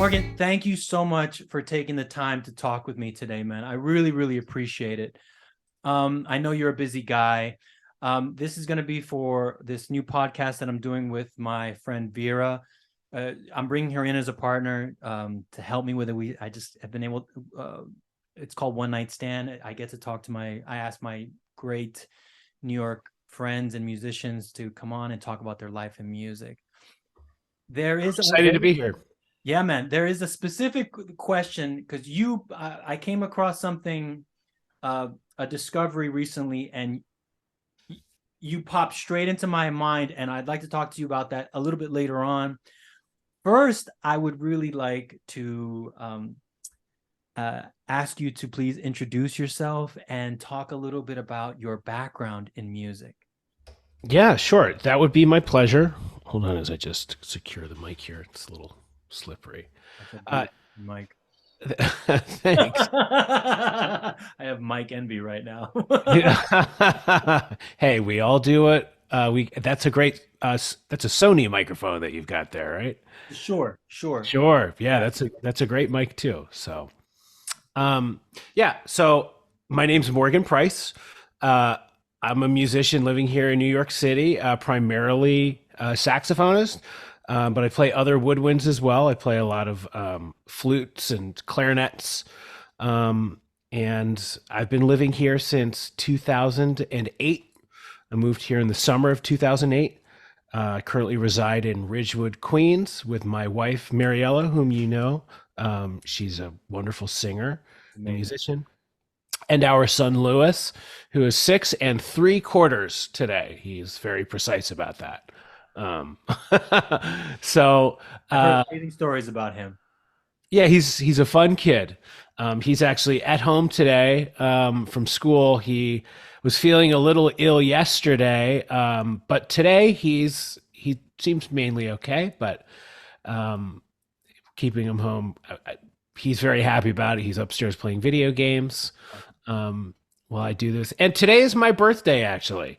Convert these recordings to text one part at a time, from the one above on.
Morgan, thank you so much for taking the time to talk with me today, man. I really, really appreciate it. I know you're a busy guy. This is going to be for this new podcast that I'm doing with my friend Vera. I'm bringing her in as a partner to help me with it. I just have been able. It's called One Night Stand. I get to talk to I asked my great New York friends and musicians to come on and talk about their life in music. I'm excited to be here. Yeah, man. There is a specific question because I came across something, a discovery recently, and you popped straight into my mind, and I'd like to talk to you about that a little bit later on. First, I would really like to ask you to please introduce yourself and talk a little bit about your background in music. Yeah, sure. That would be my pleasure. Hold on as I just secure the mic here. It's a little slippery. Mike. Thanks. I have Mike envy right now. Yeah. Hey, we all do it. That's a great that's a Sony microphone that you've got there, right? Sure, sure. Sure. Yeah, that's a great mic too. So, yeah. So my name's Morgan Price. Uh, I'm a musician living here in New York City, primarily a saxophonist, but I play other woodwinds as well. I play a lot of flutes and clarinets, and I've been living here since 2008. I moved here in the summer of 2008. I currently reside in Ridgewood, Queens, with my wife Mariella, whom you know. She's a wonderful singer and Amazing. musician, and our son Lewis, who is 6 3/4 today. He's very precise about that. Um, so I've heard amazing stories about him. yeah, he's a fun kid. He's actually at home today from school. He was feeling a little ill yesterday, but today he seems mainly okay. But um, keeping him home, he's very happy about it. He's upstairs playing video games while I do this. And today is my birthday, actually.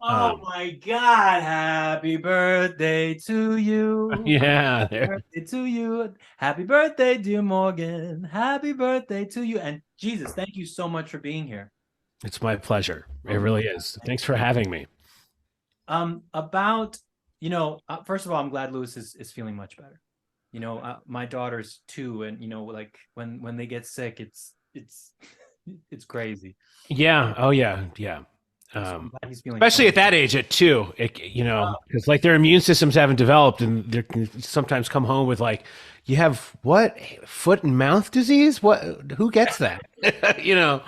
Oh Um, my God. Happy birthday to you. yeah, Happy birthday to you. Happy birthday, dear Morgan. Happy birthday to you. And Jesus, thank you so much for being here. it's my pleasure. It Oh my really God. is. Thank Thanks you. for having me. About, first of all, I'm glad Lewis is feeling much better. My daughter's 2, and like when they get sick, it's it's crazy. Yeah. Oh, yeah. Yeah. So I'm glad he's feeling Especially fine. at that age, at 2, because like their immune systems haven't developed, and they can sometimes come home with like, you have what, foot and mouth disease? What? Who gets that? you know.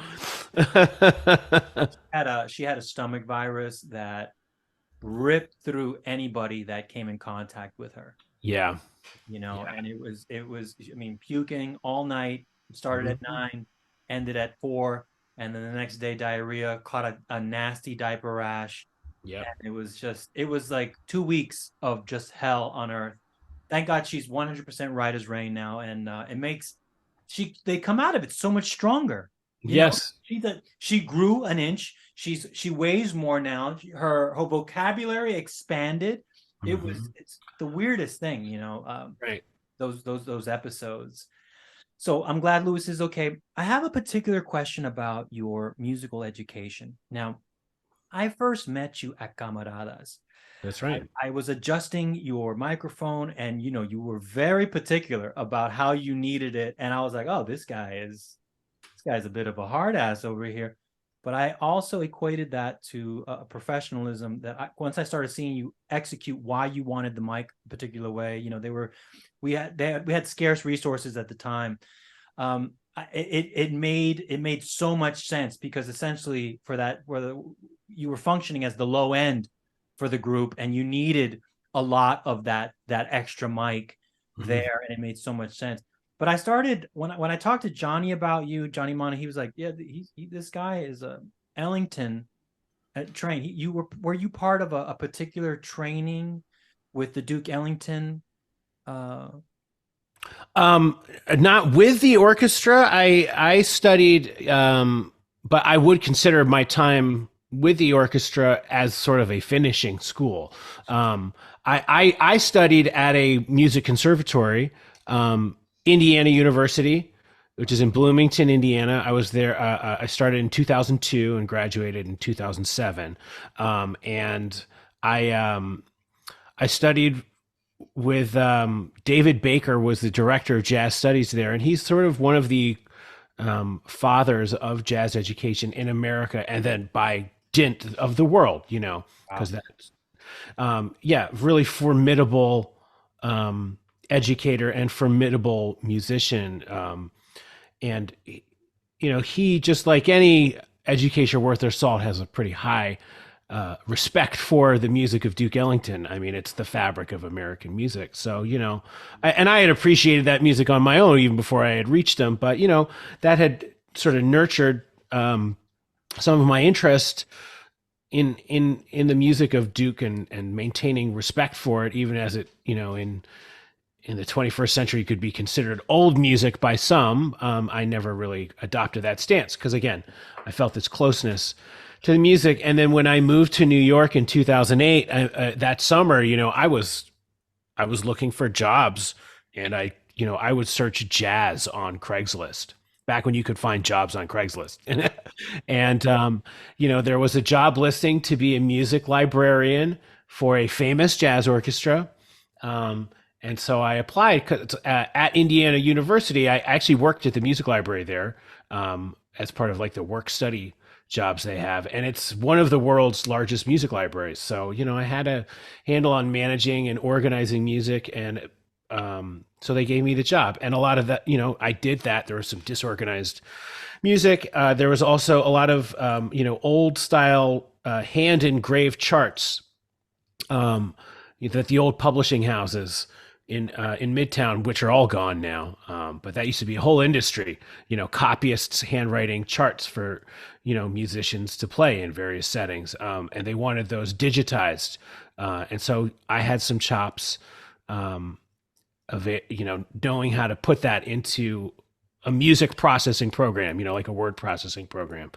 She had a stomach virus that ripped through anybody that came in contact with her. Yeah. Yeah. And it was, I mean, puking all night. Started at Mhm. 9, ended at 4, and then the next day diarrhea, caught a nasty diaper rash. Yep. And it was like 2 weeks of just hell on earth. Thank God she's 100% right as rain now, and they come out of it so much stronger. You know, Yes. she grew an inch. She weighs more now. Her vocabulary expanded. Mhm. It's the weirdest thing, Right. those episodes. So I'm glad Lewis is okay. I have a particular question about your musical education. Now, I first met you at Camaradas. That's I, right. I was adjusting your microphone, and you were very particular about how you needed it. And I was like, oh, this guy's a bit of a hard ass over here. But I also equated that to a professionalism that once I started seeing you execute why you wanted the mic a particular way, we had scarce resources at the time. It made so much sense because essentially for that, you were functioning as the low end for the group, and you needed a lot of that extra mic Mhm. there, and it made so much sense. But I started when I talked to Johnny about you, Johnny Mana, he was like, "Yeah, this guy is a Ellington train." Were you part of a particular training with the Duke Ellington? Uh, Um, Not with the orchestra. I studied, but I would consider my time with the orchestra as sort of a finishing school. Um, I studied at a music conservatory, Indiana University, which is in Bloomington, Indiana. I was there. I started in 2002 and graduated in 2007. And I studied with David Baker was the director of jazz studies there, and he's sort of one of the fathers of jazz education in America, and then by dint of the world, Wow. because that, yeah, really formidable educator and formidable musician. And he, just like any education worth their salt, has a pretty high respect for the music of Duke Ellington. I mean, it's the fabric of American music. So, and I had appreciated that music on my own even before I had reached them. But, that had sort of nurtured some of my interest in the music of Duke, and maintaining respect for it, even as it, in the 21st century could be considered old music by some. I never really adopted that stance because, again, I felt this closeness to the music. And then when I moved to New York in 2008, that summer, I was looking for jobs, and I would search jazz on Craigslist back when you could find jobs on Craigslist. And there was a job listing to be a music librarian for a famous jazz orchestra. And so I applied 'cause, at Indiana University. I actually worked at the music library there, as part of like the work study jobs they have. And it's one of the world's largest music libraries. So, I had a handle on managing and organizing music. And so they gave me the job. And a lot of that, I did that. There was some disorganized music. There was also a lot of, old style hand engraved charts that the old publishing houses in Midtown, which are all gone now. But that used to be a whole industry, copyists handwriting charts for, musicians to play in various settings. And they wanted those digitized. And so I had some chops of it, knowing how to put that into a music processing program, like a word processing program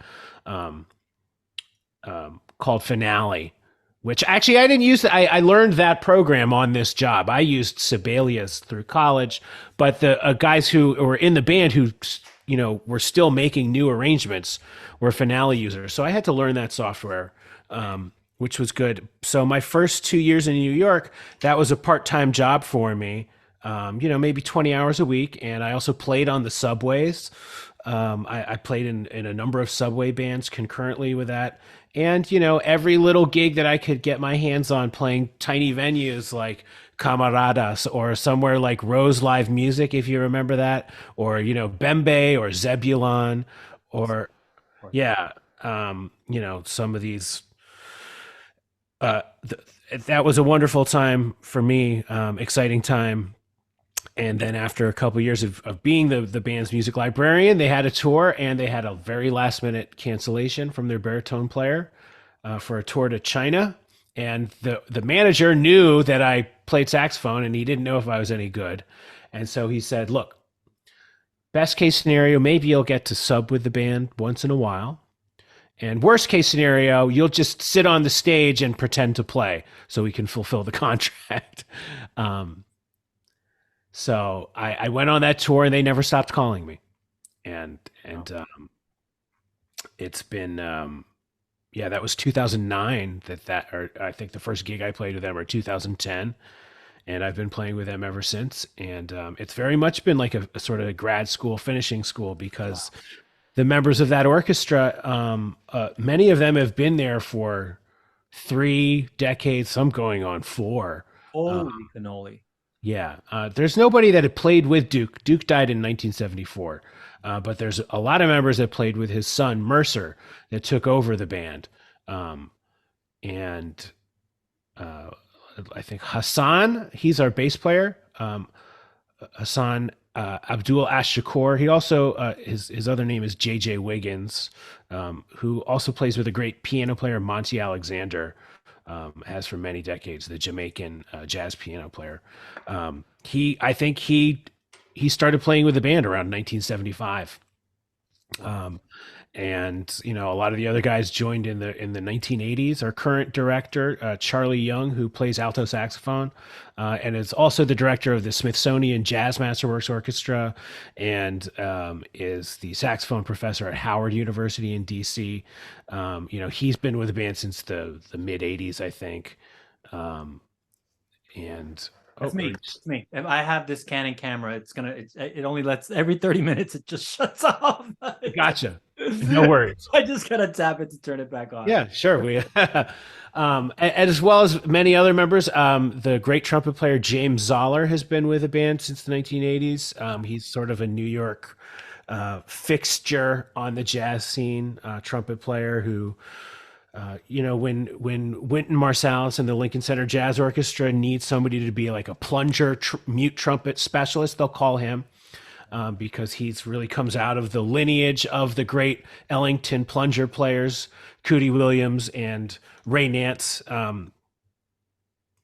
called Finale, which actually I didn't use. I learned that program on this job. I used Sibelius through college, but the guys who were in the band who, were still making new arrangements were Finale users. So I had to learn that software, which was good. So my first 2 years in New York, that was a part-time job for me, maybe 20 hours a week. And I also played on the subways. I played in a number of subway bands concurrently with that. And, every little gig that I could get my hands on, playing tiny venues like Camaradas or somewhere like Rose Live Music, if you remember that, or, Bembe or Zebulon, or, yeah, some of these. That was a wonderful time for me, exciting time. And then after a couple of years of being the band's music librarian, they had a tour, and they had a very last minute cancellation from their baritone player for a tour to China. And the manager knew that I played saxophone, and he didn't know if I was any good. And so he said, look, best case scenario, maybe you'll get to sub with the band once in a while. And worst case scenario, you'll just sit on the stage and pretend to play so we can fulfill the contract. So I went on that tour, and they never stopped calling me. And it's been, yeah, that was 2009 or I think the first gig I played with them, or 2010. And I've been playing with them ever since. And it's very much been like a sort of grad school, finishing school, because the members of that orchestra, many of them have been there for 3 decades, some going on 4. Holy cannoli. Yeah, there's nobody that had played with Duke. Duke died in 1974, but there's a lot of members that played with his son Mercer that took over the band, and I think Hassan, he's our bass player. Hassan Abdul Ash-Shakur. He also his other name is J.J. Wiggins, who also plays with a great piano player, Monty Alexander. Has for many decades, the Jamaican jazz piano player. I think he started playing with the band around 1975. And a lot of the other guys joined in the 1980s. Our current director, Charlie Young, who plays alto saxophone, and is also the director of the Smithsonian Jazz Masterworks Orchestra, and is the saxophone professor at Howard University in DC. He's been with the band since the mid 80s, I think. And That's oh, me. It's me. If I have this Canon camera, it only lets every 30 minutes it just shuts off. gotcha. No worries. I just gotta tap it to turn it back on. Yeah, sure. We, as well as many other members, the great trumpet player James Zoller has been with the band since the 1980s. He's sort of a New York fixture on the jazz scene, trumpet player who, when Wynton Marsalis and the Lincoln Center Jazz Orchestra need somebody to be like a plunger mute trumpet specialist, they'll call him. Because he's really comes out of the lineage of the great Ellington plunger players, Cootie Williams and Ray Nance.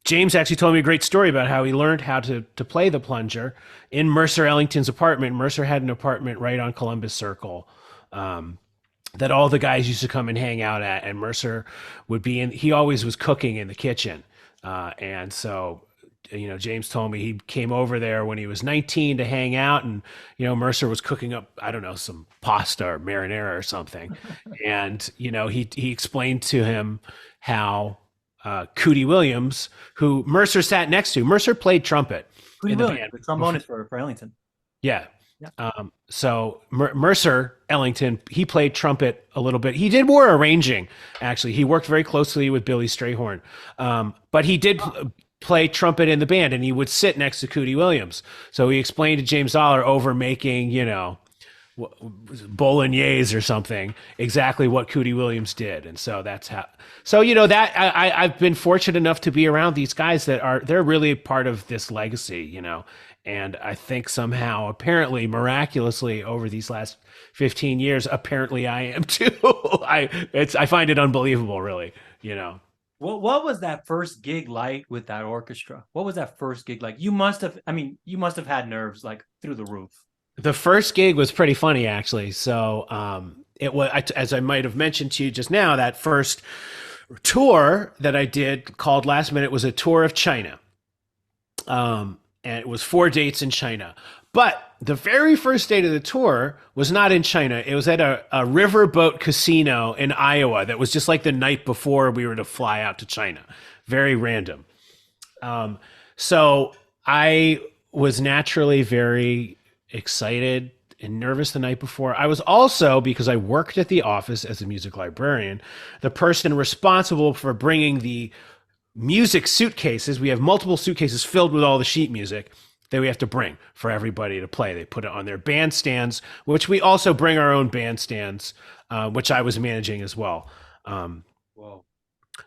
James actually told me a great story about how he learned how to play the plunger in Mercer Ellington's apartment. Mercer had an apartment right on Columbus Circle that all the guys used to come and hang out at, and Mercer would be in. He always was cooking in the kitchen, and so James told me he came over there when he was 19 to hang out, and Mercer was cooking up, I don't know, some pasta or marinara or something, and he explained to him how Cootie Williams, who Mercer sat next to, Mercer played trumpet Cootie in the Williams, band. the trombonist for Ellington. Yeah. Yeah. So Mercer Ellington, he played trumpet a little bit. He did more arranging, actually. He worked very closely with Billy Strayhorn, but he did play trumpet in the band, and he would sit next to Cootie Williams. So he explained to James Zoller over making, bolognese or something, exactly what Cootie Williams did. And so that's how. So that I've been fortunate enough to be around these guys they're really part of this legacy, And I think somehow, apparently, miraculously, over these last 15 years, apparently I am too. I find it unbelievable, really. What was that first gig like with that orchestra? What was that first gig like? You must have had nerves like through the roof. The first gig was pretty funny, actually. So it was, as I might have mentioned to you just now, that first tour that I did called Last Minute was a tour of China. And it was 4 dates in China. But the very first date of the tour was not in China. It was at a riverboat casino in Iowa that was just like the night before we were to fly out to China. Very random. So I was naturally very excited and nervous the night before. I was also, because I worked at the office as a music librarian, the person responsible for bringing the music suitcases. We have multiple suitcases filled with all the sheet music that we have to bring for everybody to play. They put it on their bandstands, which we also bring our own bandstands, which I was managing as well. Whoa.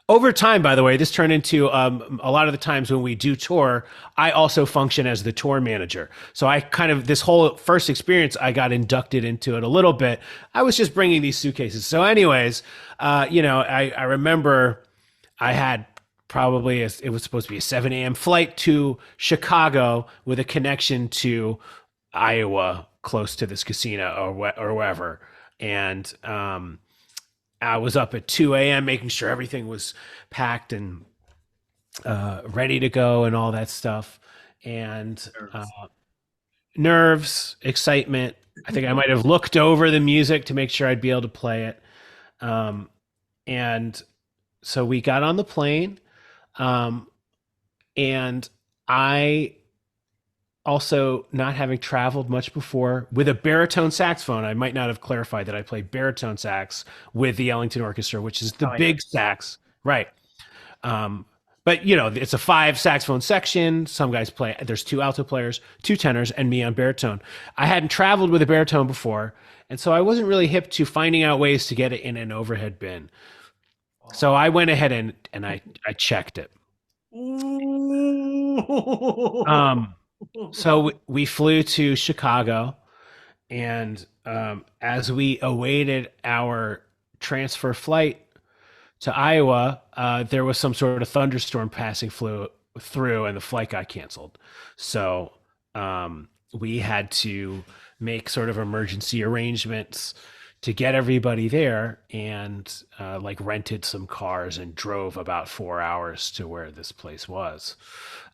Over time, by the way, this turned into a lot of the times when we do tour, I also function as the tour manager. So I this whole first experience, I got inducted into it a little bit. I was just bringing these suitcases. So anyways, I remember I had it was supposed to be a 7 a.m. flight to Chicago with a connection to Iowa, close to this casino or wherever. And I was up at 2 a.m. making sure everything was packed and ready to go and all that stuff. And nerves, excitement. I think I might have looked over the music to make sure I'd be able to play it. And so we got on the plane. And I also, not having traveled much before with a baritone saxophone, I might not have clarified that I play baritone sax with the Ellington Orchestra, which is the big sax, right? But it's a 5 saxophone section. Some guys play. There's 2 alto players, 2 tenors, and me on baritone. I hadn't traveled with a baritone before, and so I wasn't really hip to finding out ways to get it in an overhead bin. So I went ahead and I checked it. So we flew to Chicago, and as we awaited our transfer flight to Iowa, there was some sort of thunderstorm passing through, and the flight got canceled. So we had to make sort of emergency arrangements to get everybody there, and like rented some cars and drove about 4 hours to where this place was.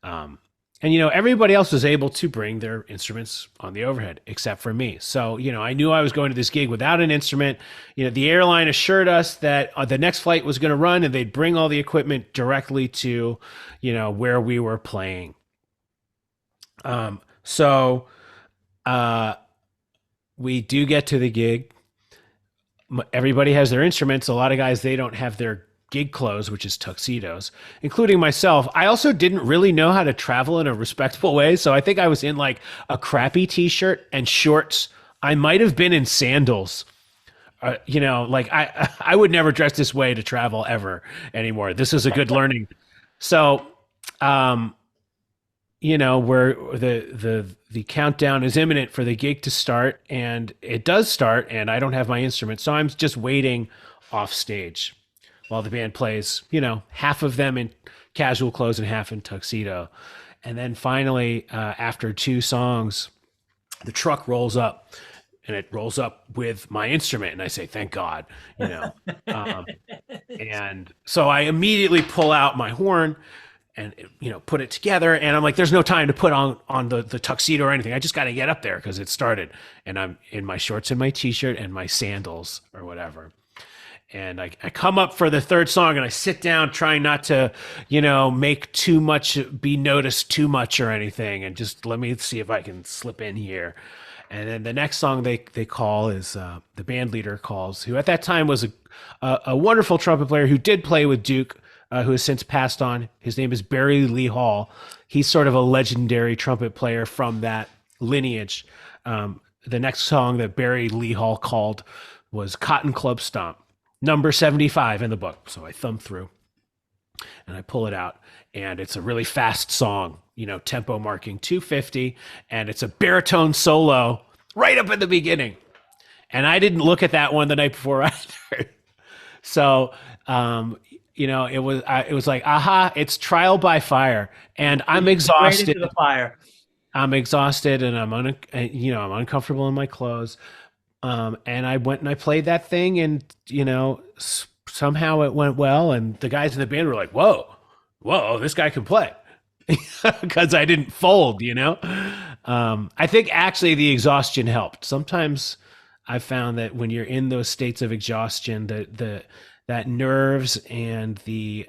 Um, and everybody else was able to bring their instruments on the overhead except for me. So I knew I was going to this gig without an instrument. The airline assured us that the next flight was going to run and they'd bring all the equipment directly to where we were playing. So we do get to the gig. Everybody has their instruments. A lot of guys, they don't have their gig clothes, which is tuxedos, including myself. I also didn't really know how to travel in a respectable way. So I think I was in like a crappy t-shirt and shorts. I might have been in sandals. Like I would never dress this way to travel ever anymore. This is a good learning. So, where the countdown is imminent for the gig to start, and it does start, and I don't have my instrument. So I'm just waiting off stage while the band plays, half of them in casual clothes and half in tuxedo. And then finally, after 2 songs, the truck rolls up, and it rolls up with my instrument. And I say, thank God, and so I immediately pull out my horn and, put it together. And I'm like, there's no time to put on the tuxedo or anything. I just got to get up there because it started. And I'm in my shorts and my t-shirt and my sandals or whatever. And I come up for the 3rd song and I sit down trying not to, make too much, be noticed too much or anything. And just let me see if I can slip in here. And then the next song they call is the band leader calls, who at that time was a wonderful trumpet player who did play with Duke, who has since passed on. His name is Barry Lee Hall. He's sort of a legendary trumpet player from that lineage. The next song that Barry Lee Hall called was Cotton Club Stomp, number 75 in the book. So I thumb through and I pull it out, and it's a really fast song, tempo marking 250, and it's a baritone solo right up at the beginning. And I didn't look at that one the night before either. So, it was like, aha, it's trial by fire, and I'm exhausted. Right into the fire. I'm exhausted, and I'm uncomfortable in my clothes. And I went and I played that thing, and somehow it went well, and the guys in the band were like, whoa, this guy can play. Because I didn't fold. I think actually the exhaustion helped. Sometimes I found that when you're in those states of exhaustion, that nerves and the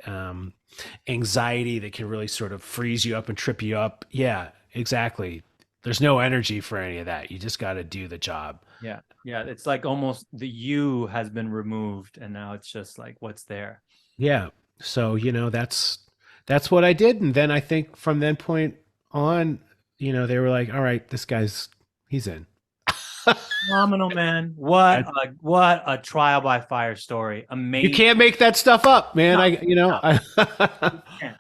anxiety that can really sort of freeze you up and trip you up. Yeah, exactly. There's no energy for any of that. You just got to do the job. Yeah. It's like almost the you has been removed, and now it's just like what's there. Yeah. So that's what I did, and then I think from that point on, they were like, all right, he's in. Phenomenal, man. What a trial by fire story. Amazing. You can't make that stuff up, man. No.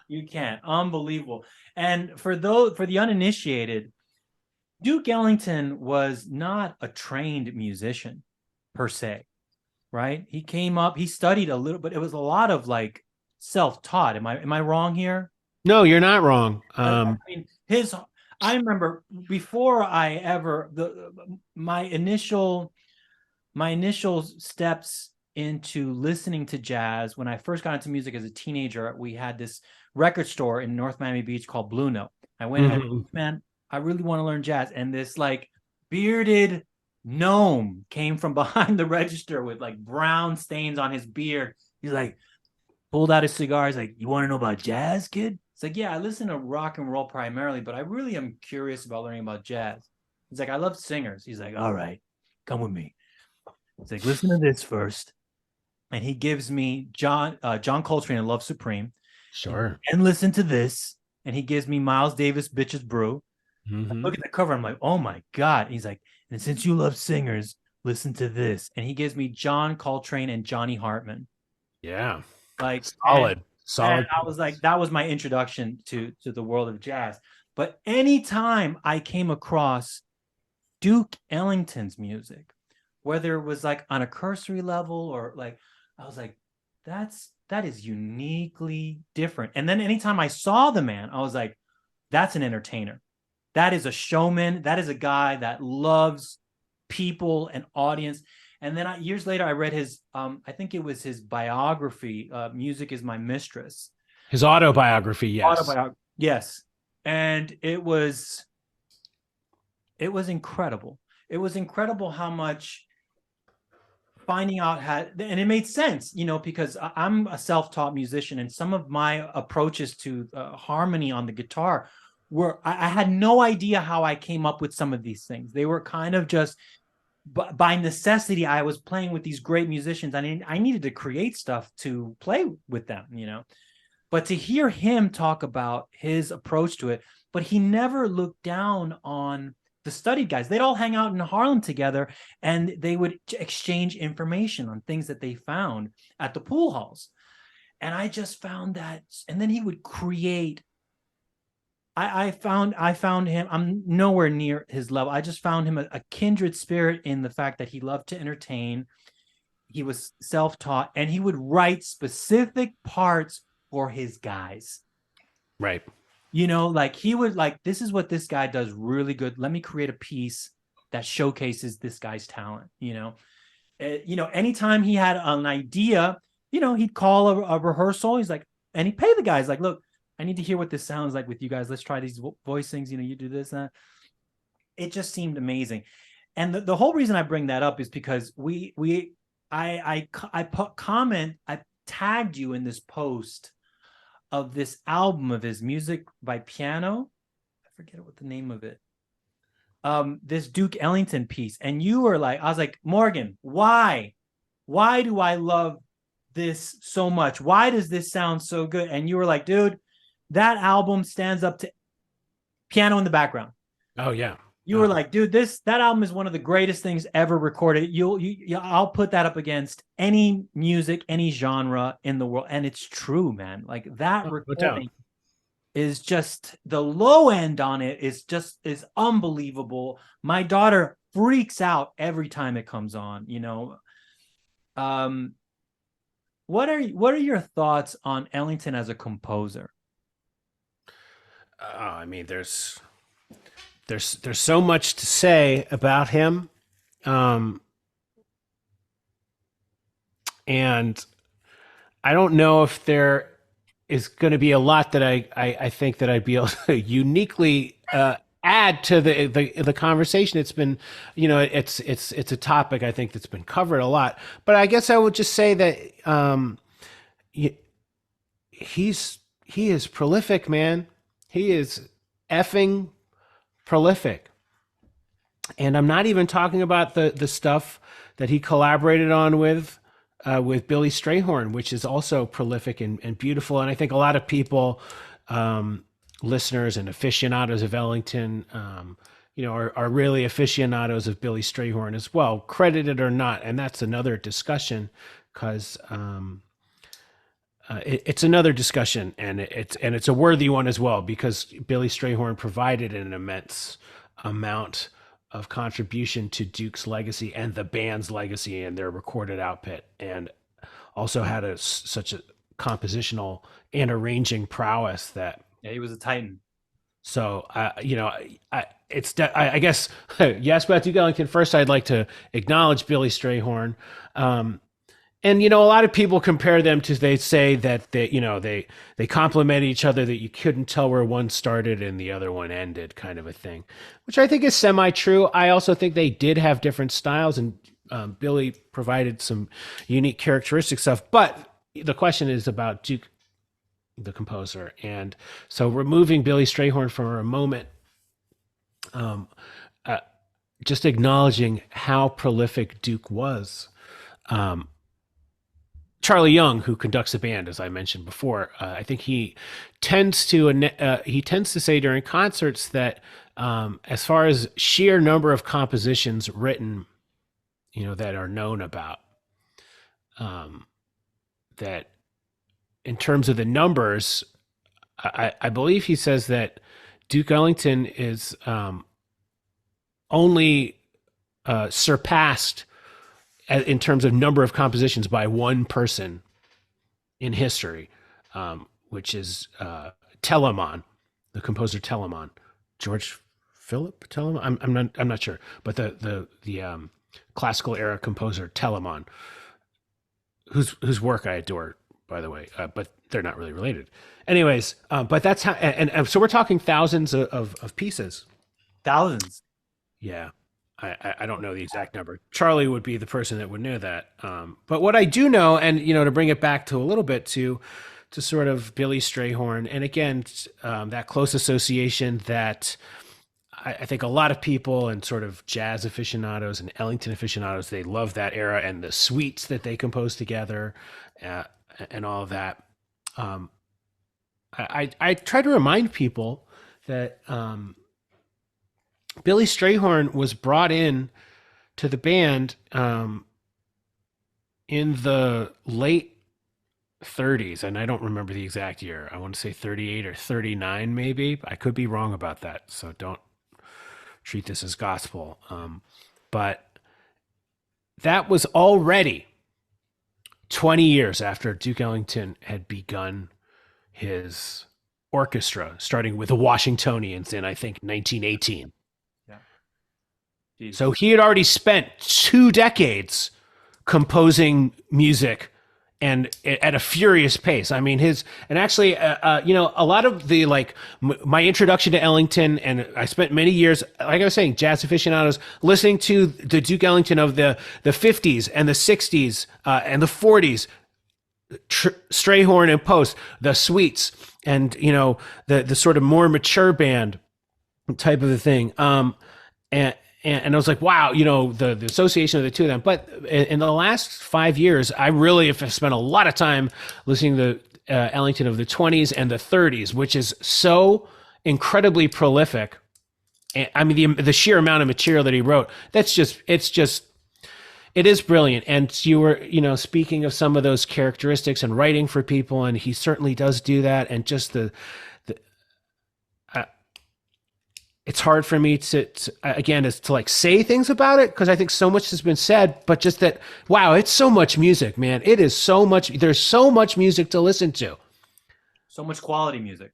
You can't. Unbelievable. And for the uninitiated, Duke Ellington was not a trained musician per se, right? He came up, he studied a little, but it was a lot of like self-taught. Am I wrong here? No, you're not wrong. I remember before I ever my initial steps into listening to jazz, when I first got into music as a teenager, we had this record store in North Miami Beach called Blue Note. I went, man, I really want to learn jazz. And this like bearded gnome came from behind the register with like brown stains on his beard. He's like, pulled out his cigar. He's like, you want to know about jazz, kid? It's like, yeah, I listen to rock and roll primarily, but I really am curious about learning about jazz. He's like, I love singers. He's like, all right, come with me. He's like, listen to this first. And he gives me John Coltrane and Love Supreme. Sure. And listen to this. And he gives me Miles Davis, Bitches Brew. Mm-hmm. I look at the cover. I'm like, oh my God. He's like, and since you love singers, listen to this. And he gives me John Coltrane and Johnny Hartman. Yeah. Like solid. And I was like, that was my introduction to the world of jazz. But anytime I came across Duke Ellington's music, whether it was like on a cursory level or like, I was like, that is uniquely different. And then anytime I saw the man, I was like, that's an entertainer. That is a showman. That is a guy that loves people and audience. And then years later, I read his, I think it was his biography, Music is My Mistress. His autobiography, yes. Autobiography, yes. And it was incredible. It was incredible how much finding out had, and it made sense, because I'm a self-taught musician, and some of my approaches to harmony on the guitar were, I had no idea how I came up with some of these things. They were kind of just by necessity. I was playing with these great musicians. I needed to create stuff to play with them. But to hear him talk about his approach to it, but he never looked down on the studied guys. They'd all hang out in Harlem together, and they would exchange information on things that they found at the pool halls. And I just found that, and then he would create. I found him, I'm nowhere near his level. I just found him a kindred spirit in the fact that he loved to entertain. He was self-taught, and he would write specific parts for his guys. Right. Like he would, like, this is what this guy does really good. Let me create a piece that showcases this guy's talent. Anytime he had an idea, he'd call a rehearsal. He's like, and he'd pay the guys, like, look, I need to hear what this sounds like with you guys. Let's try these voicings. You do this, that. It just seemed amazing. And the whole reason I bring that up is because I tagged you in this post of this album of his, Music by Piano. I forget what the name of it. This Duke Ellington piece. And you were like, I was like, Morgan, why do I love this so much? Why does this sound so good? And you were like, dude, that album stands up to Piano in the Background. Oh yeah. You were like, dude, that album is one of the greatest things ever recorded. I'll put that up against any music, any genre in the world. And it's true, man. Like that recording is just, the low end on it is unbelievable. My daughter freaks out every time it comes on, What are your thoughts on Ellington as a composer? I mean, there's so much to say about him, and I don't know if there is going to be a lot that I think that I'd be able to uniquely add to the conversation. It's been, it's a topic I think that's been covered a lot, but I guess I would just say that he is prolific, man. He is effing prolific. And I'm not even talking about the stuff that he collaborated on with Billy Strayhorn, which is also prolific and beautiful. And I think a lot of people, listeners and aficionados of Ellington, are really aficionados of Billy Strayhorn as well, credited or not. And that's another discussion, because it's another discussion, and it's a worthy one as well, because Billy Strayhorn provided an immense amount of contribution to Duke's legacy and the band's legacy and their recorded output, and also had such a compositional and arranging prowess that he was a titan. So I guess you asked about Duke Ellington first. I'd like to acknowledge Billy Strayhorn. And, a lot of people compare them to, they say that they complement each other, that you couldn't tell where one started and the other one ended, kind of a thing, which I think is semi-true. I also think they did have different styles, and Billy provided some unique characteristic stuff. But the question is about Duke, the composer. And so removing Billy Strayhorn for a moment, just acknowledging how prolific Duke was. Charlie Young, who conducts the band, as I mentioned before, I think he tends to say during concerts that as far as sheer number of compositions written, that are known about, that in terms of the numbers, I believe he says that Duke Ellington is only surpassed in terms of number of compositions by one person in history, which is Telemann, the composer Telemann, George Philip Telemann. I'm not sure, but the classical era composer Telemann, whose work I adore, by the way, but they're not really related. Anyways, but that's how, and so we're talking thousands of pieces. Thousands. Yeah. I don't know the exact number. Charlie would be the person that would know that. But what I do know, and to bring it back to a little bit to sort of Billy Strayhorn, and again, that close association that I think a lot of people and sort of jazz aficionados and Ellington aficionados, they love that era and the suites that they composed together, uh, and all of that. Um, I try to remind people that Billy Strayhorn was brought in to the band in the late 30s, and I don't remember the exact year. I want to say 38 or 39, maybe. I could be wrong about that, so don't treat this as gospel. But that was already 20 years after Duke Ellington had begun his orchestra, starting with the Washingtonians in, I think, 1918. Yeah. Jeez. So he had already spent 2 decades composing music and at a furious pace. I mean, and actually, a lot of the, like, my introduction to Ellington, and I spent many years, like I was saying, jazz aficionados, listening to the Duke Ellington of the 50s and the 60s and the 40s, Strayhorn and Post, the suites, and, the sort of more mature band type of a thing. And I was like, wow, the association of the two of them. But in the last 5 years, I really have spent a lot of time listening to Ellington of the 20s and the 30s, which is so incredibly prolific. And, I mean, the sheer amount of material that he wrote, it is brilliant. And you were, speaking of some of those characteristics and writing for people, and he certainly does do that. And just it's hard for me to like say things about it, because I think so much has been said, but just that, wow, it's so much music, man. It is so much. There's so much music to listen to. So much quality music.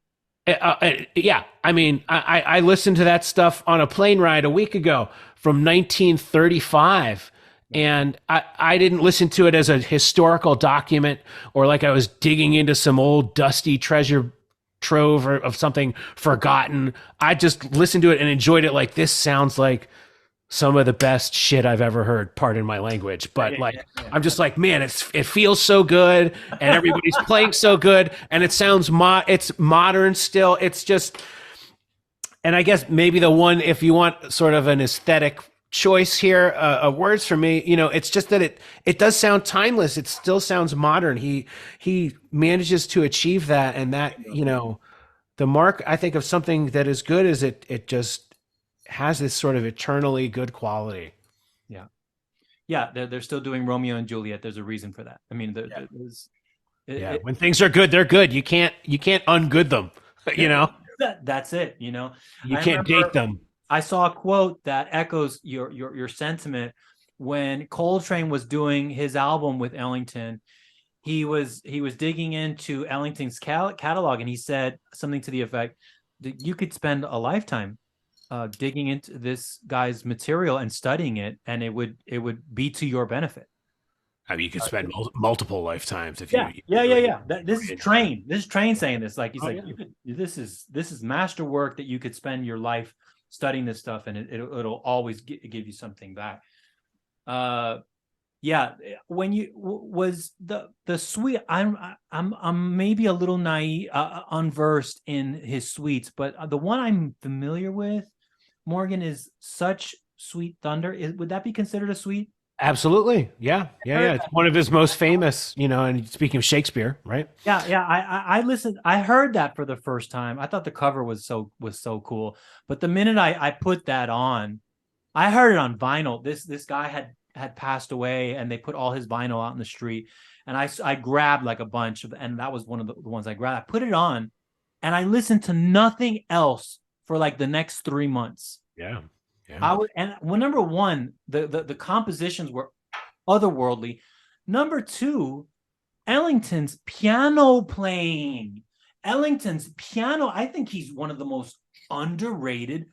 Yeah. I mean, I listened to that stuff on a plane ride a week ago from 1935. And I didn't listen to it as a historical document or like I was digging into some old dusty treasure trove of something forgotten. I just listened to it and enjoyed it. Like, this sounds like some of the best shit I've ever heard, pardon my language, but I'm just like, man, it feels so good, and everybody's playing so good, and it sounds it's modern still. It's just, and I guess maybe the one, if you want sort of an aesthetic choice here, words for me, it's just that it does sound timeless. It still sounds modern. He manages to achieve that, and that, the mark, I think, of something that is good is it just has this sort of eternally good quality. Yeah, they're still doing Romeo and Juliet. There's a reason for that. I mean, when things are good, they're good. You can't ungood them. That's it. You can't date them. I saw a quote that echoes your sentiment. When Coltrane was doing his album with Ellington, he was digging into Ellington's catalog, and he said something to the effect that you could spend a lifetime digging into this guy's material and studying it, and it would be to your benefit. I mean, you could spend multiple lifetimes if you. This is Train. This is Train saying this. Like, he's this is master work that you could spend your life studying this stuff, and it'll always give you something back. When you was the suite, I'm maybe a little naive, unversed in his suites, but the one I'm familiar with, Morgan, is Such Sweet Thunder. Would that be considered a suite? Absolutely. Yeah. It's one of his most famous, and speaking of Shakespeare, right? Yeah. I listened. I heard that for the first time. I thought the cover was so cool. But the minute I put that on, I heard it on vinyl. This guy had passed away, and they put all his vinyl out in the street. And I grabbed like a bunch and that was one of the ones I grabbed. I put it on, and I listened to nothing else for like the next 3 months. Yeah. Number one, the compositions were otherworldly. Number two, Ellington's piano playing. I think he's one of the most underrated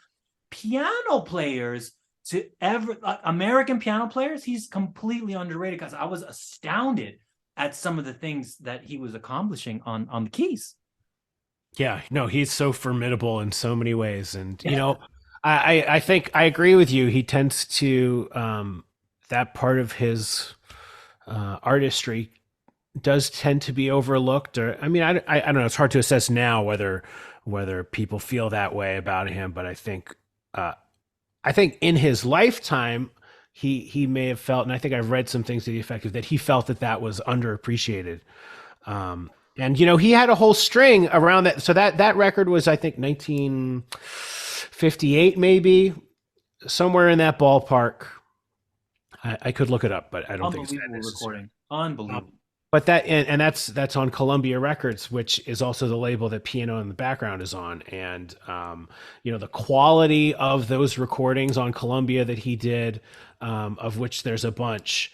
piano players. to ever American piano players, he's completely underrated because I was astounded at some of the things that he was accomplishing on the keys. Yeah, no, he's so formidable in so many ways. And, I think I agree with you. He tends to, that part of his artistry does tend to be overlooked. Or, I mean, I don't know. It's hard to assess now whether people feel that way about him. But I think in his lifetime, he may have felt, and I think I've read some things to the effect of that he felt that was underappreciated. And he had a whole string around that. So that record was, I think, 1958, maybe somewhere in that ballpark. I could look it up, but I don't think it's that Unbelievable necessary. recording. Unbelievable. But that's on Columbia Records, which is also the label that Piano in the Background is on. And the quality of those recordings on Columbia that he did, of which there's a bunch.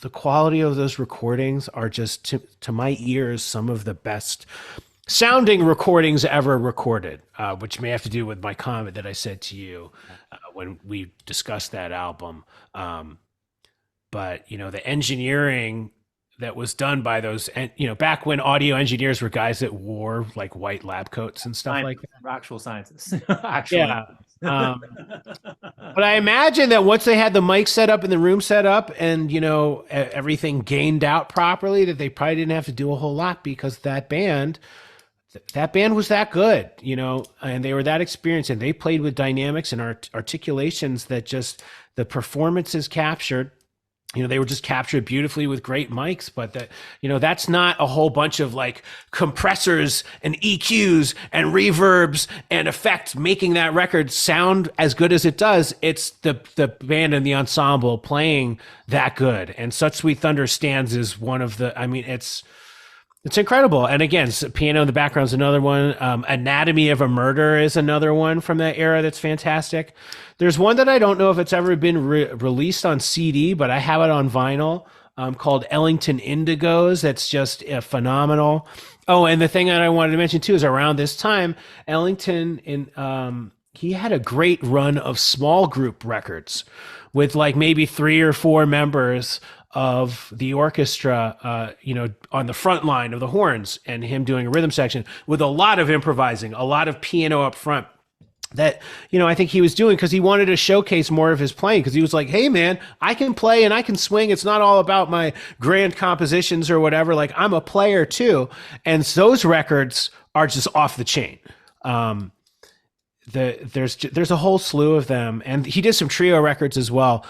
The quality of those recordings are just, to my ears, some of the best sounding recordings ever recorded, which may have to do with my comment that I said to you when we discussed that album. But the engineering that was done by those, and back when audio engineers were guys that wore like white lab coats and stuff like that. Actual scientists. Actually. Yeah. But I imagine that once they had the mic set up and the room set up and, everything gained out properly, that they probably didn't have to do a whole lot because that band was that good, and they were that experienced, and they played with dynamics and articulations that just the performances captured. They were just captured beautifully with great mics, but that's not a whole bunch of like compressors and EQs and reverbs and effects making that record sound as good as it does. It's the band and the ensemble playing that good. And Such Sweet Thunder stands as one of the, it's incredible. And again, Piano in the Background is another one. Anatomy of a Murder is another one from that era that's fantastic. There's one that I don't know if it's ever been released on CD, but I have it on vinyl, called Ellington Indigos. That's just phenomenal. Oh, and the thing that I wanted to mention too is around this time, Ellington, he had a great run of small group records with like maybe 3 or 4 members of the orchestra, on the front line of the horns, and him doing a rhythm section with a lot of improvising, a lot of piano up front. That, I think he was doing because he wanted to showcase more of his playing, because he was like, hey man, I can play and I can swing. It's not all about my grand compositions or whatever. Like, I'm a player too. And those records are just off the chain. There's a whole slew of them. And he did some trio records as well.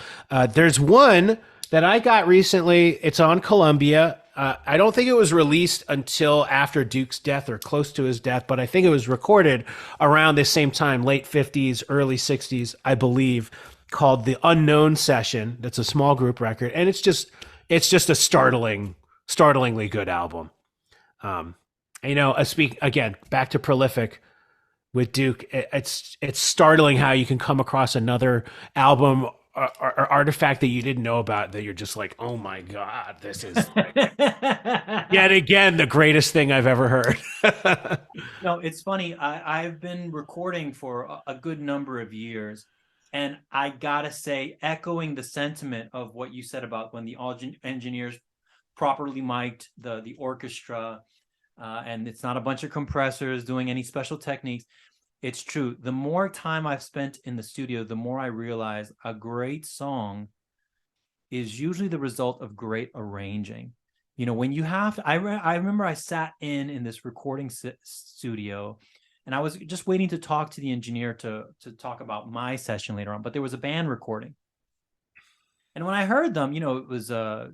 There's one that I got recently. It's on Columbia. I don't think it was released until after Duke's death or close to his death, but I think it was recorded around the same time, late 50s, early 60s, I believe, called The Unknown Session. That's a small group record, and it's just a startlingly good album. Speak again, back to prolific with Duke. It's startling how you can come across another album or artifact that you didn't know about that you're just like, oh my God, this is yet again the greatest thing I've ever heard. No, it's funny. I've been recording for a good number of years, and I gotta say, echoing the sentiment of what you said about when the engineers properly mic'd the orchestra, and it's not a bunch of compressors doing any special techniques. It's true. The more time I've spent in the studio, the more I realize a great song is usually the result of great arranging. When you have to, I remember I sat in this recording studio, and I was just waiting to talk to the engineer to talk about my session later on, but there was a band recording. And when I heard them, it was a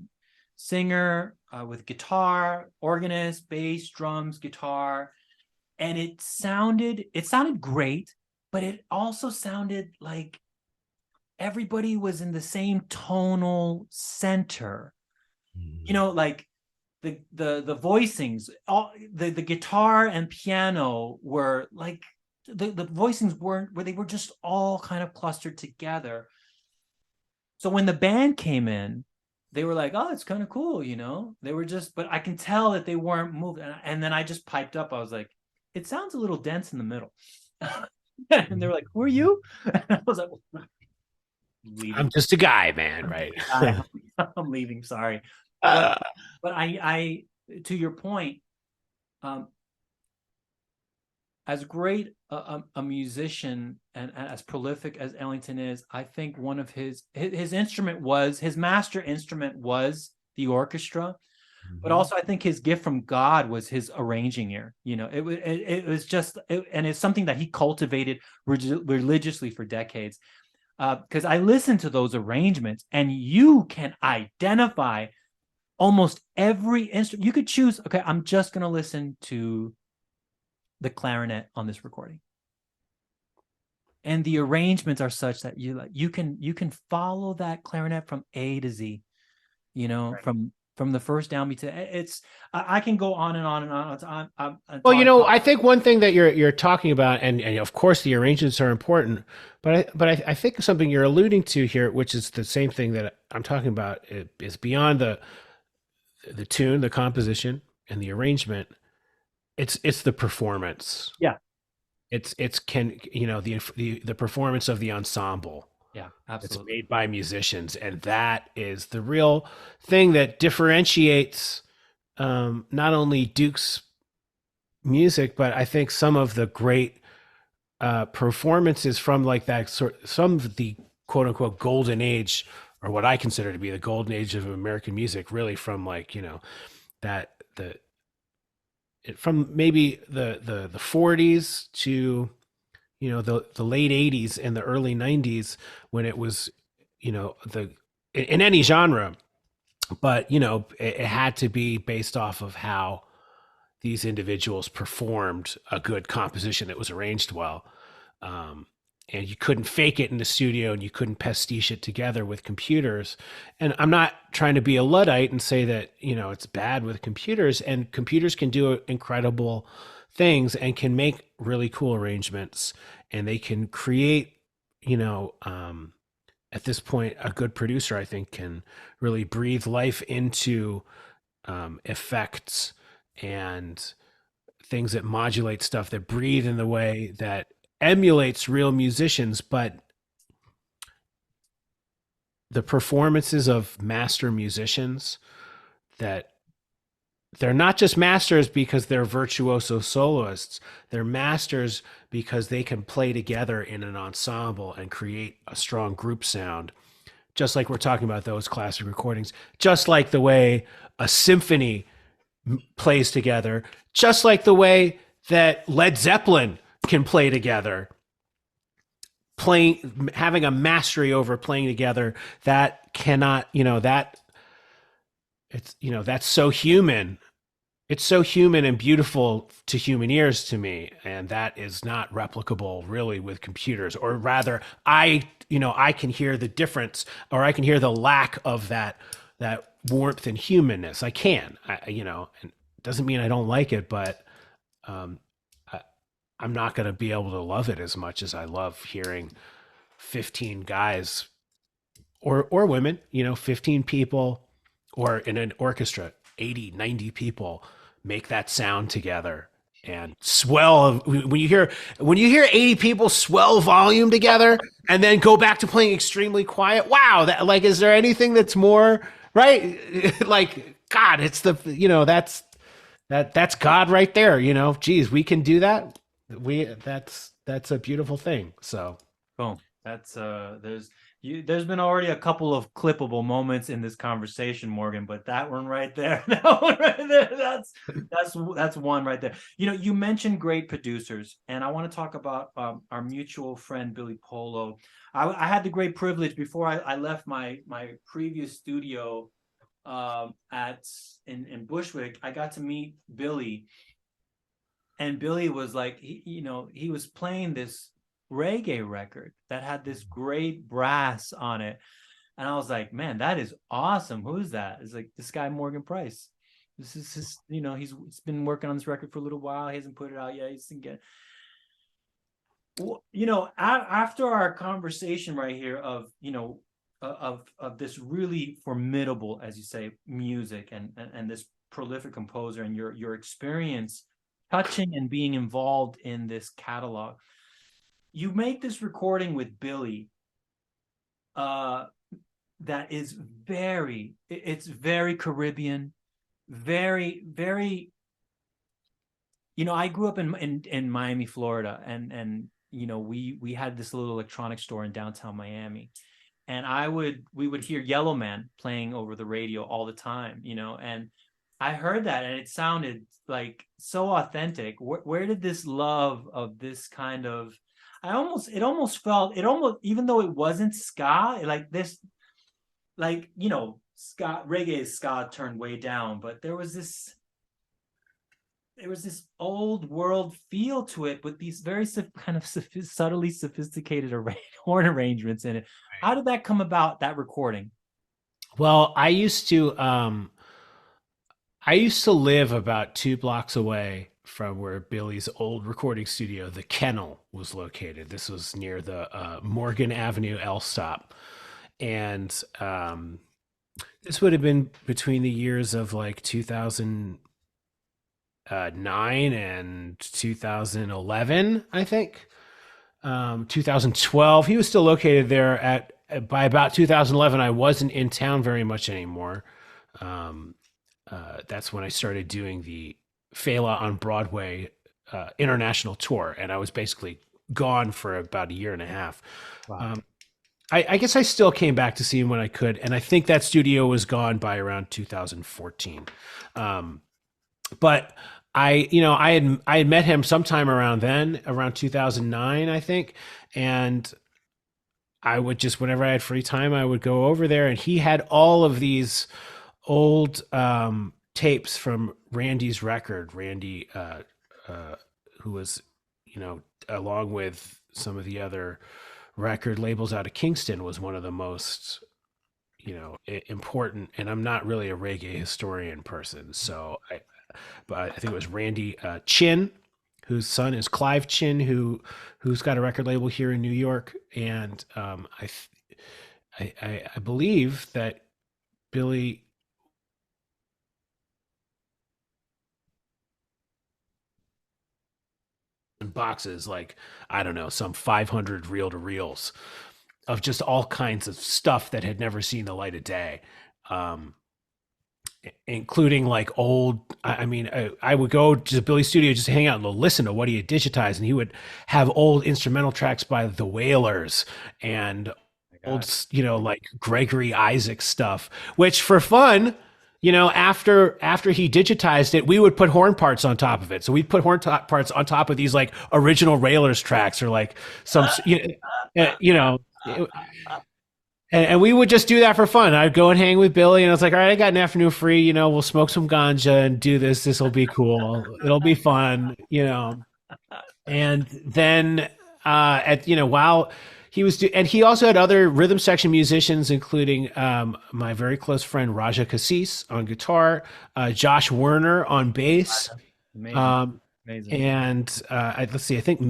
singer with guitar, organist, bass, drums, guitar. And it sounded great, but it also sounded like everybody was in the same tonal center. Like the voicings, all the guitar and piano were like the voicings weren't where they were just all kind of clustered together. So when the band came in, they were like, oh, it's kind of cool, They were just, but I can tell that they weren't moving. And then I just piped up. I was like, it sounds a little dense in the middle. And they were like, "Who are you?" And I was like, well, "I'm I'm leaving. just a guy, man, I'm just right? a guy. I'm leaving. Sorry." But uh, I to your point, um, as great a musician and as prolific as Ellington is, I think one of his instrument was his master instrument was the orchestra, but mhm. also I think his gift from God was his arranging ear. It was just and it's something that he cultivated religiously for decades. Because I listened to those arrangements, and you can identify almost every instrument. You could choose. Okay, I'm just gonna listen to the clarinet on this recording, and the arrangements are such that you can follow that clarinet from A to Z. From the first downbeat to it's. I can go on and on and on. I'm Well, talking about. I think one thing that you're talking about, and of course the arrangements are important, but I think something you're alluding to here, which is the same thing that I'm talking about, is beyond the tune, the composition, and the arrangement. It's the performance. Yeah, It's can the performance of the ensemble yeah, that's absolutely. made by musicians, and that is the real thing that differentiates not only Duke's music, but I think some of the great performances from like that sort, some of the quote unquote golden age, or what I consider to be the golden age of American music, really from like that from maybe the 40s to the late 80s and the early 90s, when it was the in any genre, but it had to be based off of how these individuals performed a good composition that was arranged well. Um, and you couldn't fake it in the studio, and you couldn't pastiche it together with computers. And I'm not trying to be a Luddite and say that, it's bad with computers, and computers can do incredible things and can make really cool arrangements, and they can create, you know, um, at this point, a good producer, I think, can really breathe life into effects and things that modulate stuff that breathe in the way that emulates real musicians. But the performances of master musicians, that they're not just masters because they're virtuoso soloists, they're masters because they can play together in an ensemble and create a strong group sound, just like we're talking about those classic recordings, just like the way a symphony plays together, just like the way that Led Zeppelin can play together, playing, having a mastery over playing together that cannot, that it's, that's so human. It's so human and beautiful to human ears to me, and that is not replicable really with computers. Or rather, I can hear the difference, or I can hear the lack of that warmth and humanness. I can, and it doesn't mean I don't like it, but um, I, I'm not going to be able to love it as much as I love hearing 15 guys or women, 15 people, or in an orchestra, 80, 90 people make that sound together and swell. When you hear 80 people swell volume together and then go back to playing extremely quiet. Wow. That, like, is there anything that's more right? Like, God, it's that's God right there. Geez, we can do that. That's a beautiful thing. So Boom. That's there's been already a couple of clippable moments in this conversation, Morgan, but that one right there, that one right there, that's one right there. You mentioned great producers, and I want to talk about our mutual friend Billy Polo. I had the great privilege before I left my previous studio at in Bushwick. I got to meet Billy, and Billy was like, he was playing this reggae record that had this great brass on it. And I was like, man, that is awesome. Who's that? It's like this guy, Morgan Price. This is his, he's been working on this record for a little while. He hasn't put it out yet. He's getting, after our conversation right here of, of this really formidable, as you say, music and this prolific composer, and your experience touching and being involved in this catalog. you make this recording with Billy, uh, that is it's very Caribbean, very, very, I grew up in Miami, Florida, and we had this little electronics store in downtown Miami, and we would hear Yellow Man playing over the radio all the time, and I heard that and it sounded like so authentic. Where did this love of this kind of, it almost felt, even though it wasn't ska, like this, like, ska, reggae is ska turned way down, but there was this old world feel to it with these very kind of subtly sophisticated horn arrangements in it. How did that come about, that recording? Well, I used to live about 2 blocks away from where Billy's old recording studio, the Kennel, was located. This was near the Morgan Avenue L stop. And this would have been between the years of like 2009 and 2011, I think. 2012. He was still located there by about 2011. I wasn't in town very much anymore. Um, that's when I started doing the Fela on Broadway international tour, and I was basically gone for about a year and a half. Wow. I guess I still came back to see him when I could, and I think that studio was gone by around 2014. But I had met him sometime around then, around 2009, I think, and I would just, whenever I had free time, I would go over there, and he had all of these old tapes from Randy's record. Randy, who was, along with some of the other record labels out of Kingston, was one of the most, important. And I'm not really a reggae historian person, but I think it was Randy Chin, whose son is Clive Chin, who's got a record label here in New York, and I believe that Billy boxes, like, I don't know, some 500 reel to reels of just all kinds of stuff that had never seen the light of day. Um, Including like old, I would go to Billy's studio just to hang out and listen to what he had digitized, and he would have old instrumental tracks by the Wailers and My old, God. like Gregory Isaac stuff, which for fun, after he digitized it, we would put horn parts on top of it. So we'd put parts on top of these like original Railers tracks, or like some, and we would just do that for fun. I'd go and hang with Billy, and I was like, all right, I got an afternoon free. We'll smoke some ganja and do this. This will be cool. It'll be fun. And then, while he was, and he also had other rhythm section musicians, including my very close friend Raja Cassis on guitar, Josh Werner on bass. Amazing. Um, Amazing. and let's see, I think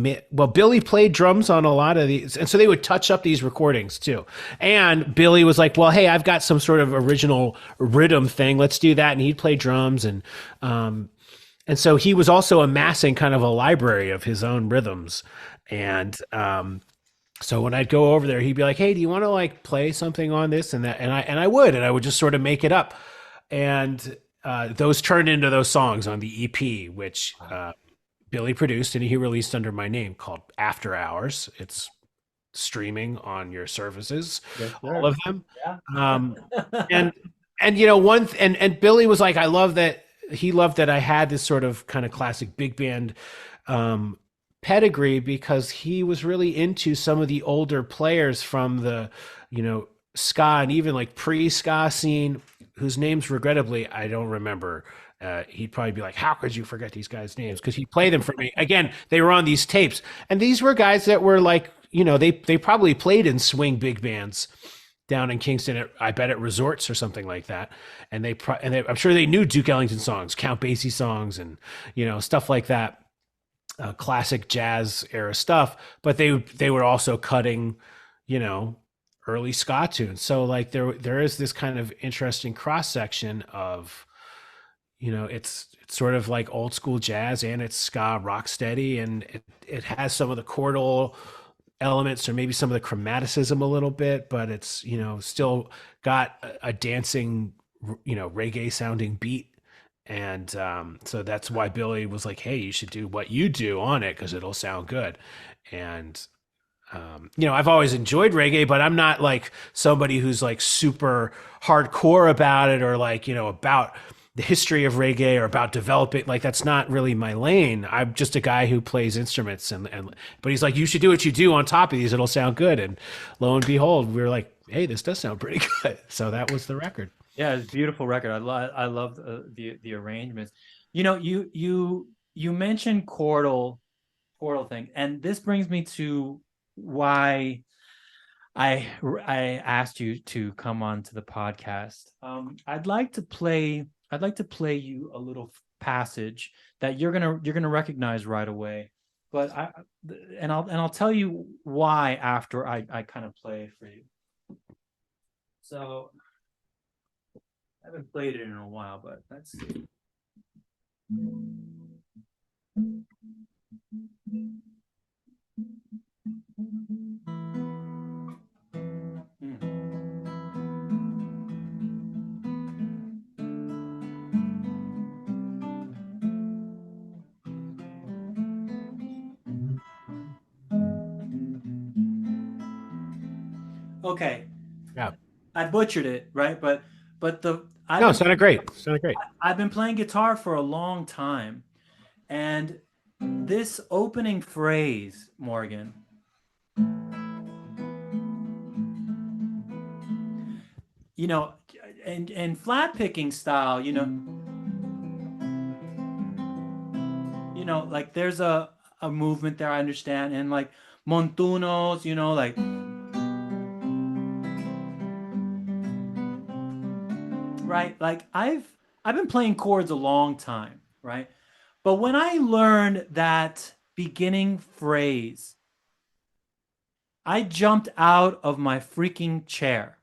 Billy played drums on a lot of these, and so they would touch up these recordings too. And Billy was like, "Well, hey, I've got some sort of original rhythm thing. Let's do that." And he'd play drums, and so he was also amassing kind of a library of his own rhythms. And so when I'd go over there, he'd be like, "Hey, do you want to like play something on this and that?" And I would just sort of make it up, and those turned into those songs on the EP, which Billy produced and he released under my name, called After Hours. It's streaming on your services, Yes, all sir. of them. Yeah. Um, and and Billy was like, I love that. He loved that I had this sort of kind of classic big band pedigree, because he was really into some of the older players from the, ska and even like pre-ska scene, whose names regrettably I don't remember. He'd probably be like, "How could you forget these guys' names?" Because he played them for me. Again, they were on these tapes, and these were guys that were like, they probably played in swing big bands down in Kingston, I bet at resorts or something like that. And I'm sure they knew Duke Ellington songs, Count Basie songs, and stuff like that, classic jazz era stuff. But they were also cutting, early ska tunes. So like there is this kind of interesting cross section of, it's sort of like old school jazz, and it's ska rock steady, and it has some of the chordal elements or maybe some of the chromaticism a little bit, but it's, still got a dancing, reggae sounding beat. And so that's why Billy was like, hey, you should do what you do on it because it'll sound good. And I've always enjoyed reggae, but I'm not like somebody who's like super hardcore about it or like, about the history of reggae or about developing. Like, that's not really my lane. I'm just a guy who plays instruments but he's like, you should do what you do on top of these. It'll sound good. And lo and behold, we were like, hey, this does sound pretty good. So that was the record. Yeah, it's a beautiful record. I love the arrangements. You mentioned chordal thing, and this brings me to why I asked you to come on to the podcast. I'd like to play you a little passage that you're gonna recognize right away. But I'll tell you why after I kind of play it for you. So I haven't played it in a while, but let's see. Okay. Yeah. I butchered it, right? But No, it sounded great. I've been playing guitar for a long time, and this opening phrase, Morgan, and flat picking style, like there's a movement there, I understand, and like montunos, like right, like I've been playing chords a long time, right? But when I learned that beginning phrase, I jumped out of my freaking chair,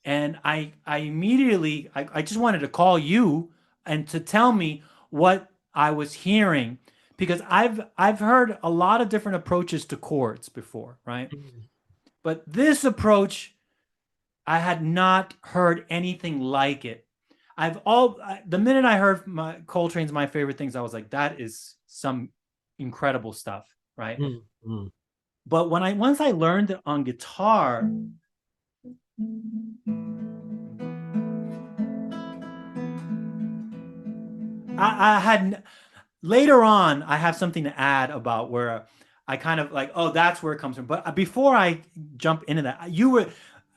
and I immediately I just wanted to call you and to tell me what I was hearing, because I've heard a lot of different approaches to chords before, right? But this approach, I had not heard anything like it. The minute I heard Coltrane's My Favorite Things, I was like, that is some incredible stuff, right? Mm-hmm. But once I learned it on guitar, I had later on, I have something to add about where I kind of like, oh, that's where it comes from. But before I jump into that,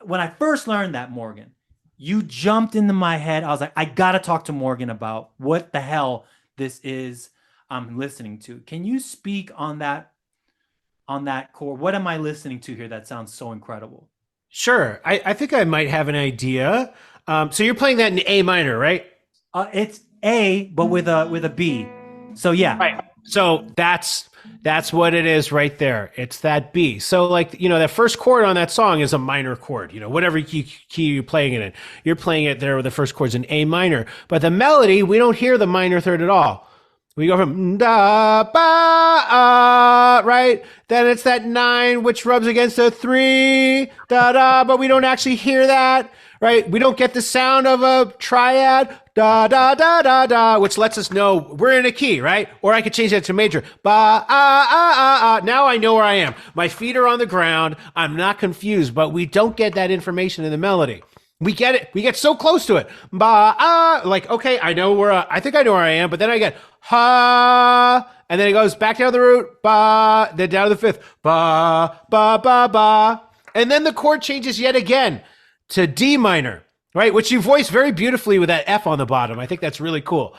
when I first learned that, Morgan, you jumped into my head. I was like, I got to talk to Morgan about what the hell this is I'm listening to. Can you speak on that chord? What am I listening to here that sounds so incredible? Sure. I think I might have an idea. So you're playing that in A minor, right? It's A, but with a B. So yeah. Right. So that's what it is right there. It's that B. So like, that first chord on that song is a minor chord, whatever key you're playing it in. You're playing it there with the first chord's in A minor. But the melody, we don't hear the minor third at all. We go from da ba right? Then it's that 9 which rubs against the 3 da da, but we don't actually hear that, right? We don't get the sound of a triad da da da da da, which lets us know we're in a key, right? Or I could change that to major. Ba Now I know where I am. My feet are on the ground. I'm not confused, but we don't get that information in the melody. We get it. We get so close to it. Like, okay, I think I know where I am, but then I get ha, and then it goes back down the root, ba, then down to the fifth, ba, and then the chord changes yet again to D minor, right? Which you voice very beautifully with that F on the bottom. I think that's really cool.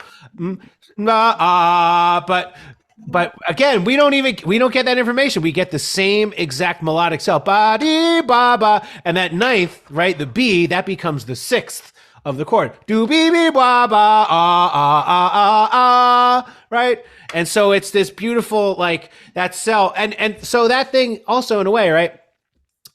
But again, we don't get that information. We get the same exact melodic cell, ba dee ba ba, and that 9th, right, the B, that becomes the 6th of the chord, do be be ba ba right? And so it's this beautiful like that cell, and so that thing also in a way, right?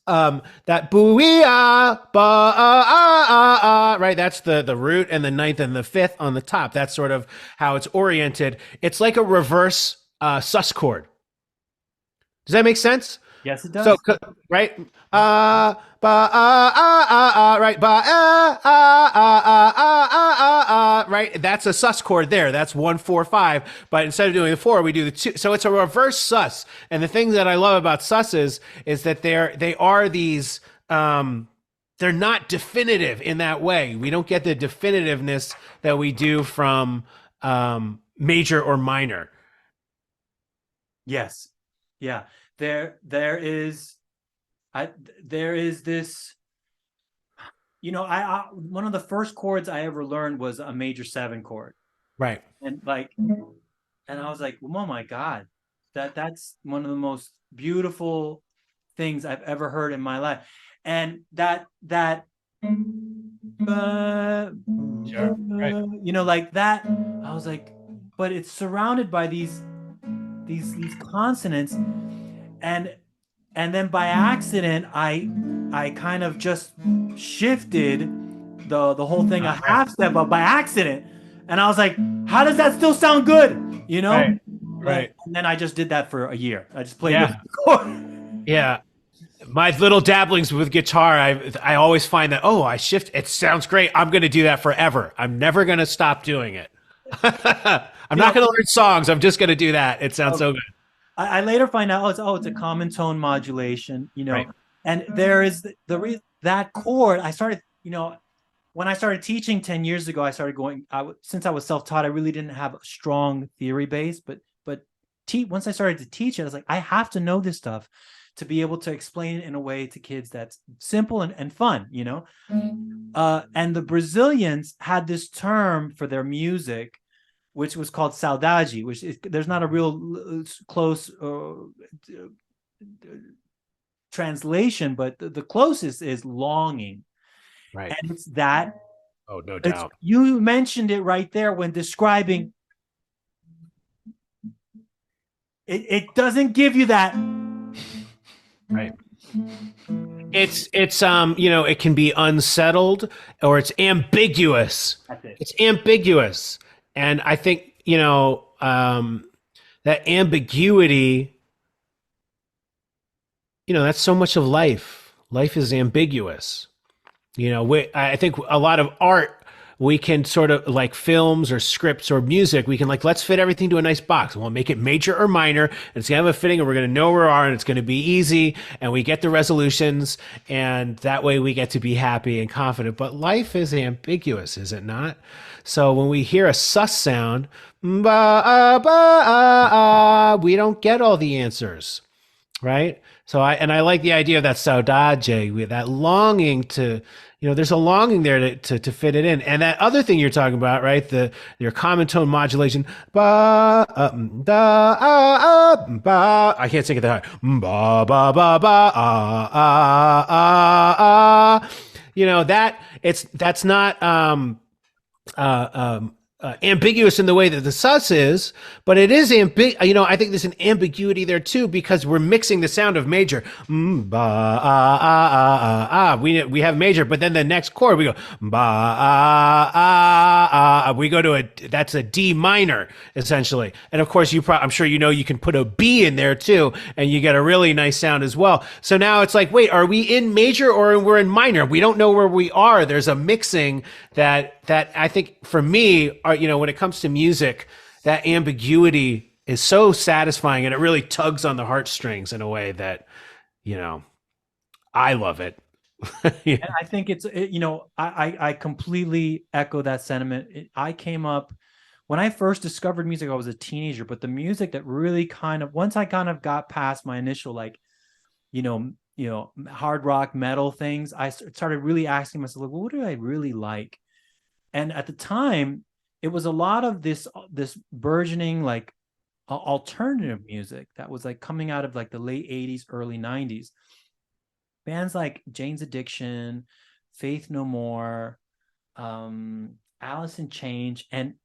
That booyah ba right? That's the root and the 9th and the 5th on the top. That's sort of how it's oriented. It's like a reverse sus chord. Does that make sense? Yes, it So, does. right, right, right. That's a sus chord there. That's 1 4 5. But instead of doing the 4, we do the 2. So it's a reverse sus. And the thing that I love about susses is that they are these. They're not definitive in that way. We don't get the definitiveness that we do from major or minor. Yes. Yeah. There is I there is this, I one of the first chords I ever learned was a major 7 chord. Right. And like and I was like, oh my God, that's one of the most beautiful things I've ever heard in my life. And that Sure. Right. like that, I was like, but it's surrounded by these consonants, and then by accident I kind of just shifted the whole thing a Right. half step up by accident, and I was like, how does that still sound good, Right. like, Right. and then I just did that for a year. I just played those Yeah. chords. Yeah. My little dabblings with guitar, I always find that, oh, I shift. It sounds great. I'm going to do that forever. I'm never going to stop doing it. I'm you not know going to learn songs. I'm just going to do that. It sounds um, so good. I later find out, it's a common tone modulation, Right. and there is that chord. I started, when I started teaching 10 years ago, I started going, since I was self-taught, I really didn't have a strong theory base, but once I started to teach it, I was like, I have to know this stuff to be able to explain it in a way to kids that's simple and fun, and the Brazilians had this term for their music, which was called saudade, which is, there's not a real close translation, but the closest is longing. Right. And it's that, Oh, no it's, doubt. you mentioned it right there when describing it. It doesn't give you that. Right. It can be unsettled or it's ambiguous. That's it. It's ambiguous. And I think, that ambiguity, that's so much of life. Life is ambiguous. I think a lot of art, we can sort of like films or scripts or music, we can like, let's fit everything to a nice box. And we'll make it major or minor, and it's going to have a fitting, and we're going to know where we are, and it's going to be easy, and we get the resolutions, and that way we get to be happy and confident. But life is ambiguous, is it not? So when we hear a sus sound, ba, ba, we don't get all the answers, right? So I like the idea of that saudade, with that longing to, there's a longing there to fit it in. And that other thing you're talking about, right? Your common tone modulation, ba da ba. I can't sing it that high. Ba ba ba ba that's not ambiguous in the way that the sus is, but it is I think there's an ambiguity there too, because we're mixing the sound of major. Ba, we have major, but then the next chord we go ba, we go to that's a D minor essentially. And of course, I'm sure you can put a B in there too, and you get a really nice sound as well. So now it's like, wait, are we in major or we're in minor? We don't know where we are. There's a mixing that I think for me, when it comes to music, that ambiguity is so satisfying, and it really tugs on the heartstrings in a way that, I love it. And I think I completely echo that sentiment. I came up, when I first discovered music, I was a teenager, but the music that really once I kind of got past my initial, like, hard rock metal things, I started really asking myself, like, well, what do I really like? And at the time, it was a lot of this burgeoning, like, alternative music that was like coming out of like the late 80s, early 90s. Bands like Jane's Addiction, Faith No More, Alice in Change, and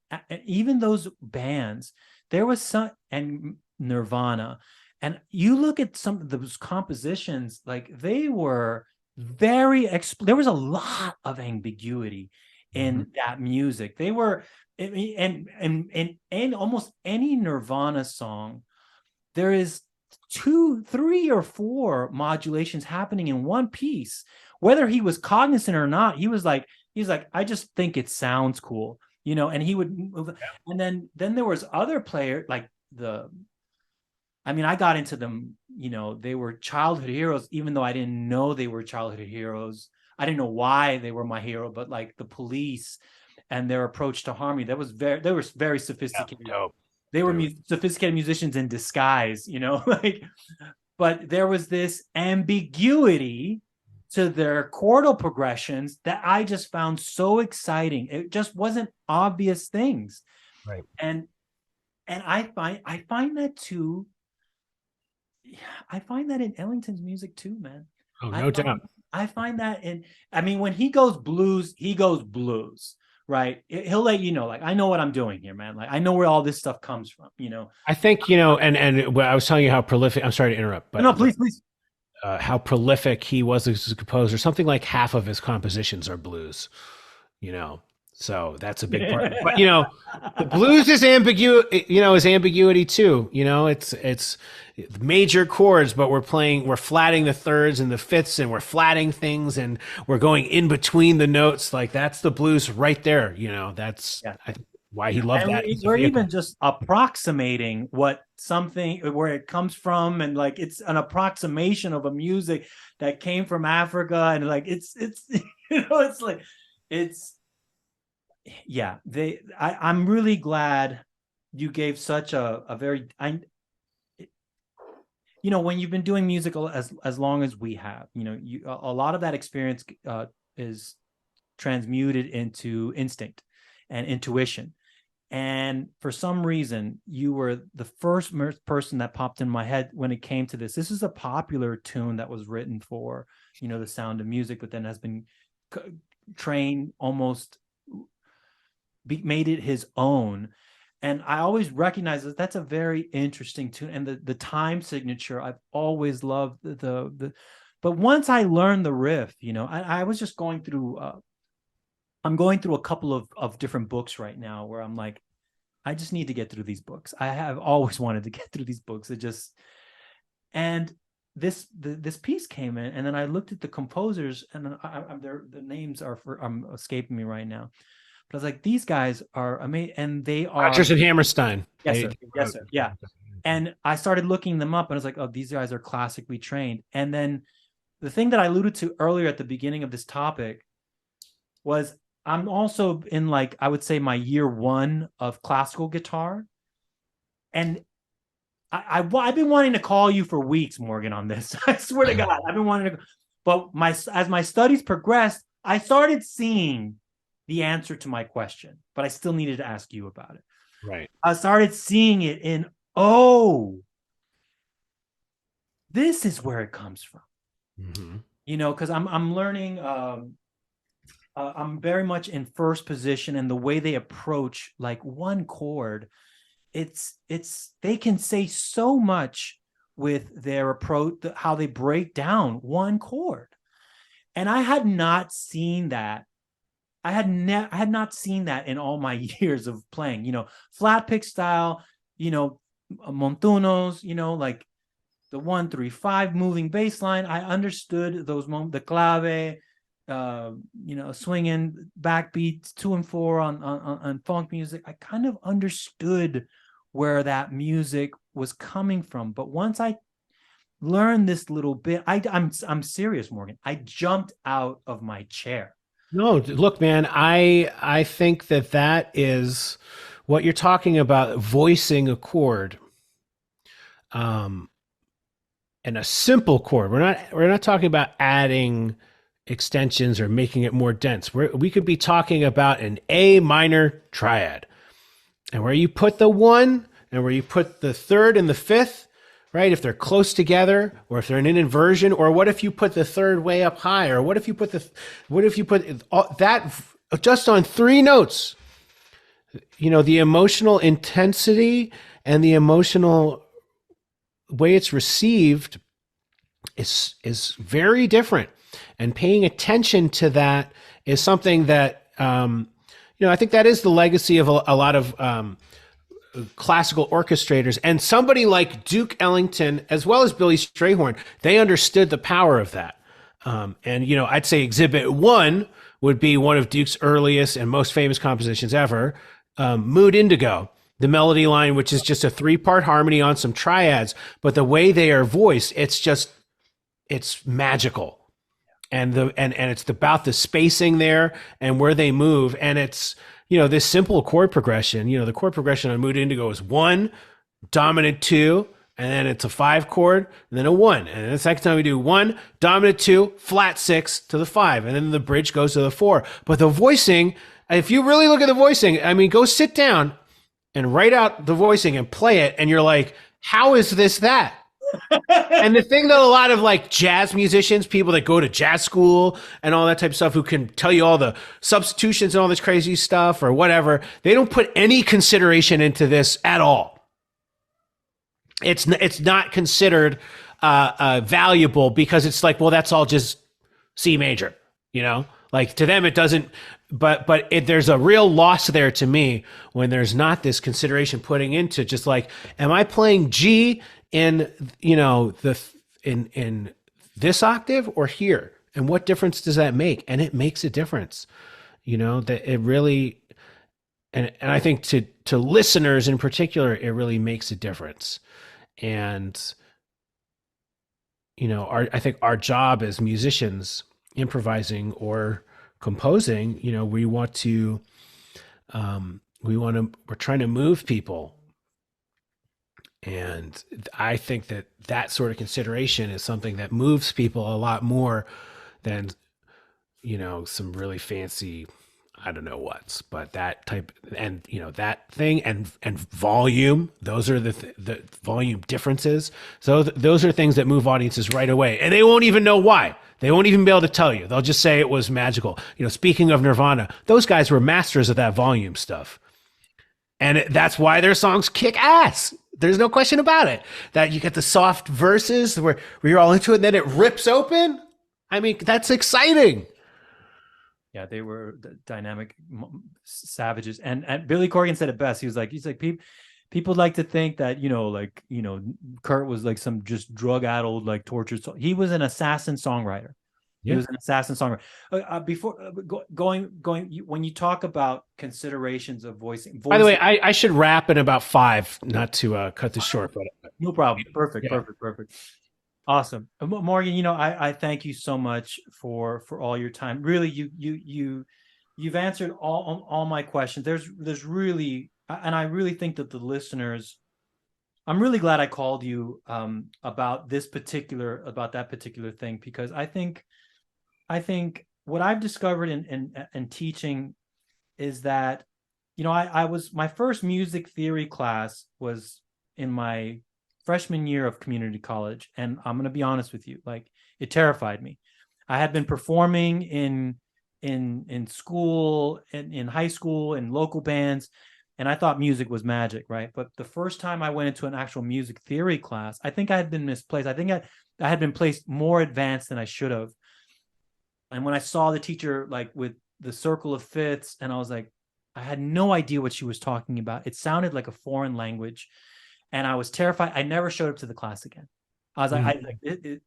even those bands, there was some, and Nirvana. And you look at some of those compositions, like they were there was a lot of ambiguity in that music. They were, and almost any Nirvana song, there is two, three, or four modulations happening in one piece. Whether he was cognizant or not, he's like, I just think it sounds cool, and he would move. And then there was other player like I got into them, they were childhood heroes, even though I didn't know they were childhood heroes. I didn't know why they were my hero, but like the Police and their approach to harmony, they were very sophisticated. Yeah, they were sophisticated musicians in disguise, like, but there was this ambiguity to their chordal progressions that I just found so exciting. It just wasn't obvious things. Right. And I find that too. I find that in Ellington's music too, man. Oh, no doubt. I find that when he goes blues, right? He'll let you know, like, I know what I'm doing here, man. Like, I know where all this stuff comes from, I think, and I was telling you how prolific, I'm sorry to interrupt, but no, please. How prolific he was as a composer. Something like half of his compositions are blues, so that's a big part. But, the blues is ambiguity too. It's major chords, but we're flatting the thirds and the fifths, and we're flatting things, and we're going in between the notes. Like, that's the blues right there. That's why he loved that. We're even just approximating where it comes from, and like it's an approximation of a music that came from Africa, and like it's it's like I'm really glad you gave such a very when you've been doing music as long as we have, a lot of that experience is transmuted into instinct and intuition. And for some reason, you were the first person that popped in my head when it came to this. This is a popular tune that was written for, The Sound of Music, but then has been trained, almost made it his own. And I always recognize that that's a very interesting tune. And the time signature, I've always loved but once I learned the riff, I was just going through, I'm going through a couple of different books right now where I'm like, I just need to get through these books. I have always wanted to get through these books. And this piece came in, and then I looked at the composers, and the names are escaping me right now. But I was like, these guys are amazing, and they are Rodgers and Hammerstein. Yes, sir. Yeah. And I started looking them up, and I was like, oh, these guys are classically trained. And then the thing that I alluded to earlier at the beginning of this topic was, I'm also in, like, I would say my year one of classical guitar. And I've been wanting to call you for weeks, Morgan, on this. I swear to God, I've been wanting to. But as my studies progressed, I started seeing the answer to my question, but I still needed to ask you about it. Right. I started seeing it in, this is where it comes from. Mm-hmm. Because I'm learning. I'm very much in first position, and the way they approach like one chord, they can say so much with their approach, how they break down one chord. And I had not seen that. I had not seen that in all my years of playing, flat pick style, montunos, like the 1-3-5 moving bass line. I understood those moments, the clave, swinging backbeats 2 and 4 on funk music. I kind of understood where that music was coming from. But once I learned this little bit, I'm serious, Morgan. I jumped out of my chair. No, look, man, I think that is what you're talking about, voicing a chord. And a simple chord. We're not talking about adding extensions or making it more dense. We could be talking about an A minor triad, and where you put the 1 and where you put the 3rd and the 5th, right? If they're close together, or if they're in an inversion, or what if you put the 3rd way up high, or what if you put that just on 3 notes? The emotional intensity and the emotional way it's received is very different. And paying attention to that is something that, I think that is the legacy of a lot of classical orchestrators, and somebody like Duke Ellington, as well as Billy Strayhorn, they understood the power of that. And, you know, I'd say Exhibit 1 would be one of Duke's earliest and most famous compositions ever, Mood Indigo, the melody line, which is just a 3-part harmony on some triads. But the way they are voiced, it's magical. And it's about the spacing there and where they move. And it's, you know, this simple chord progression. You know, the chord progression on Mood Indigo is 1, dominant 2, and then it's a 5 chord, and then a 1. And then the second time we do 1, dominant 2, flat 6 to the 5, and then the bridge goes to the 4. But the voicing, if you really look at the voicing, I mean, go sit down and write out the voicing and play it, and you're like, how is this that? And the thing that a lot of like jazz musicians, people that go to jazz school and all that type of stuff, who can tell you all the substitutions and all this crazy stuff or whatever, they don't put any consideration into this at all. It's not considered valuable because it's like, well, that's all just C major, you know, like to them it doesn't. But there's a real loss there to me when there's not this consideration putting into just like, am I playing G in, you know, in this octave or here, and what difference does that make? And it makes a difference, you know, that it really, and I think to listeners in particular, it really makes a difference. And, you know, I think our job as musicians, improvising or composing, you know, we're trying to move people. And I think that sort of consideration is something that moves people a lot more than, you know, some really fancy, I don't know what's, but that type, and, you know, that thing and volume, those are the volume differences. So those are things that move audiences right away, and they won't even know why. They won't even be able to tell you. They'll just say it was magical. You know, speaking of Nirvana, those guys were masters of that volume stuff. And that's why their songs kick ass. There's no question about it. That you get the soft verses where you're all into it, and then it rips open. I mean, that's exciting. Yeah, they were the dynamic savages. And Billy Corgan said it best. He's like, people like to think that, you know, Kurt was like some just drug-addled, like tortured. He was an assassin songwriter. Yeah. He was an assassin songwriter. Going, when you talk about considerations of voicing. By the way, I should wrap in about 5, not to cut this short. But no problem. Perfect. Awesome. Morgan, you know, I thank you so much for all your time. Really, you've answered all my questions. There's really, and I really think that the listeners, I'm really glad I called you about that particular thing, because I think what I've discovered in teaching is that, you know, my first music theory class was in my freshman year of community college. And I'm going to be honest with you, like, it terrified me. I had been performing in school, in high school, in local bands, and I thought music was magic, right? But the first time I went into an actual music theory class, I think I had been misplaced. I think I had been placed more advanced than I should have. And when I saw the teacher, like, with the circle of fifths, and I was like, I had no idea what she was talking about. It sounded like a foreign language. And I was terrified. I never showed up to the class again. I was like,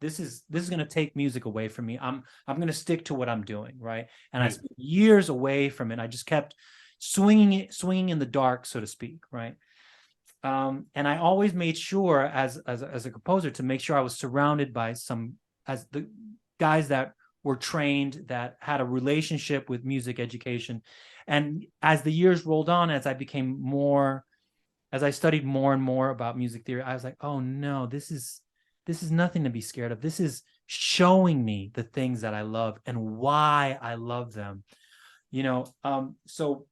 this is going to take music away from me. I'm going to stick to what I'm doing, right? And I spent years away from it. I just kept swinging in the dark, so to speak, right? And I always made sure, as a composer, to make sure I was surrounded by the guys that were trained, that had a relationship with music education. And as the years rolled on, as I studied more and more about music theory, I was like, oh no, this is nothing to be scared of. This is showing me the things that I love and why I love them. You know, so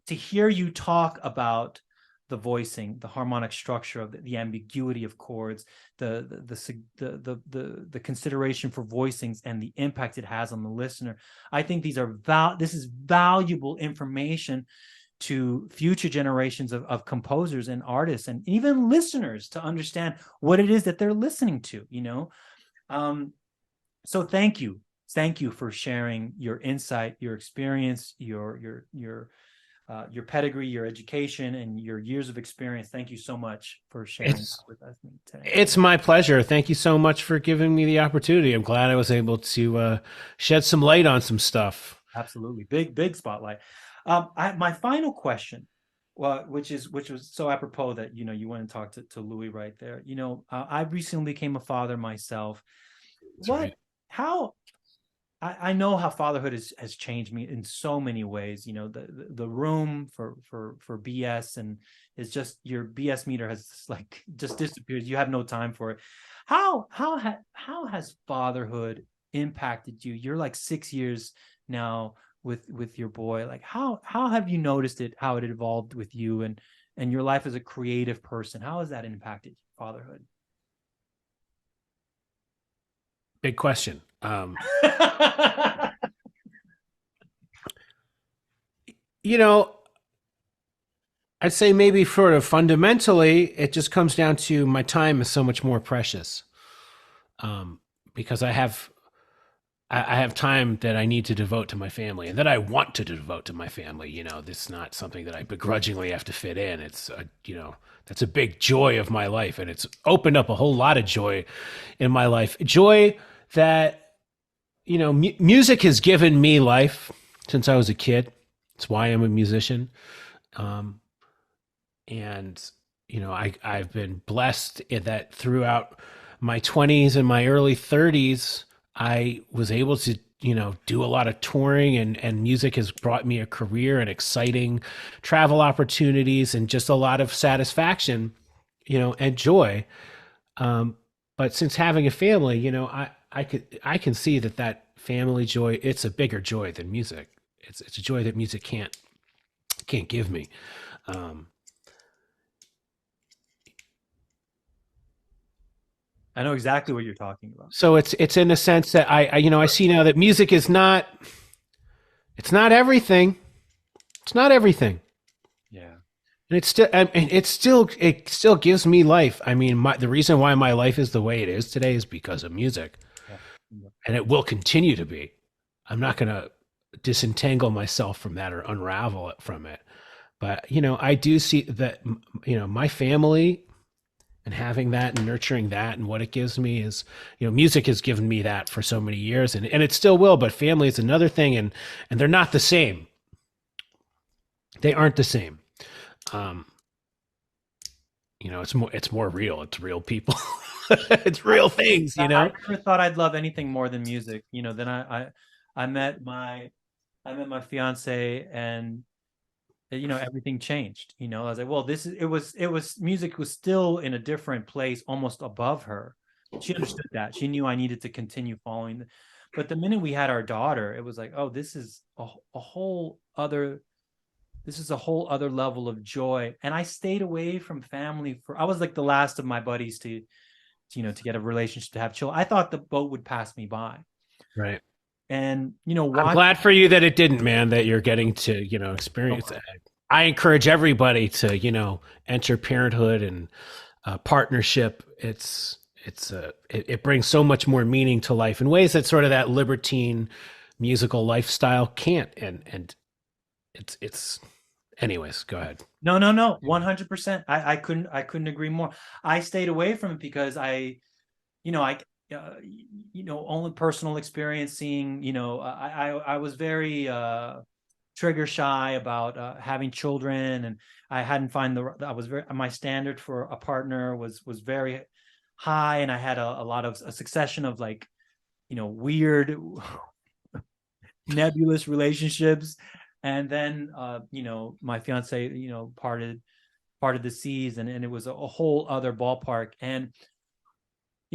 to hear you talk about the voicing, the harmonic structure of the ambiguity of chords, the consideration for voicings and the impact it has on the listener, I think this is valuable information to future generations of composers and artists and even listeners, to understand what it is that they're listening to, you know? So thank you for sharing your insight, your experience, your your pedigree, your education, and your years of experience. Thank you so much for sharing that It's with us today. it's my pleasure. Thank you so much for giving me the opportunity. I'm glad I was able to shed some light on some stuff. Absolutely, big spotlight. My final question, well, which was so apropos that you went and talked to Louis right there. I recently became a father myself. That's What, right. how I know how fatherhood has changed me in so many ways. The room for BS and it's just your BS meter has like just disappeared. You have no time for it. How has fatherhood impacted you? You're like 6 years now with your boy. Like how have you noticed it? How it evolved with you and your life as a creative person? How has that impacted fatherhood? Big question. You know, I'd say maybe sort of fundamentally, it just comes down to my time is so much more precious, because I have time that I need to devote to my family and that I want to devote to my family. This is not something that I begrudgingly have to fit in. That's a big joy of my life, and it's opened up a whole lot of joy in my life. Joy that music has given me life since I was a kid. It's why I'm a musician. Um, and I've been blessed in that throughout my 20s and my early 30s I was able to do a lot of touring, and music has brought me a career and exciting travel opportunities and just a lot of satisfaction, and joy. um, but since having a family, I can see that family joy, it's a bigger joy than music. It's a joy that music can't give me. um, I know exactly what you're talking about. So it's in the sense that I see now that music is not, it's not everything. It's not everything. Yeah. And it still gives me life. I mean, the reason why my life is the way it is today is because of music, Yeah. and it will continue to be. I'm not going to disentangle myself from that or unravel it from it. But I do see that my family and having that and nurturing that and what it gives me is, music has given me that for so many years, and it still will. But family is another thing, and they're not the same. They aren't the same. um it's more real. It's real people. It's I, real things. I never thought I'd love anything more than music. Then I met my fiance, and everything changed. I was like, well, it was music was still in a different place, almost above her. She understood that. She knew I needed to continue following. But the minute we had our daughter, it was like, oh, this is a whole other level of joy. And I stayed away from family I was like the last of my buddies to get a relationship, to have children. I thought the boat would pass me by. Right. And I'm watch. glad for you that it didn't, man, that you're getting to experience that. I encourage everybody to enter parenthood and partnership. It brings so much more meaning to life in ways that sort of that libertine musical lifestyle can't. And it's anyways, go ahead. No, 100%. I couldn't agree more. I stayed away from it because I only personal experience seeing, I was very trigger shy about having children, and I hadn't find the I was very my standard for a partner was very high, and I had a lot of a succession of like weird nebulous relationships. And then my fiance parted the seas, and it was a whole other ballpark. And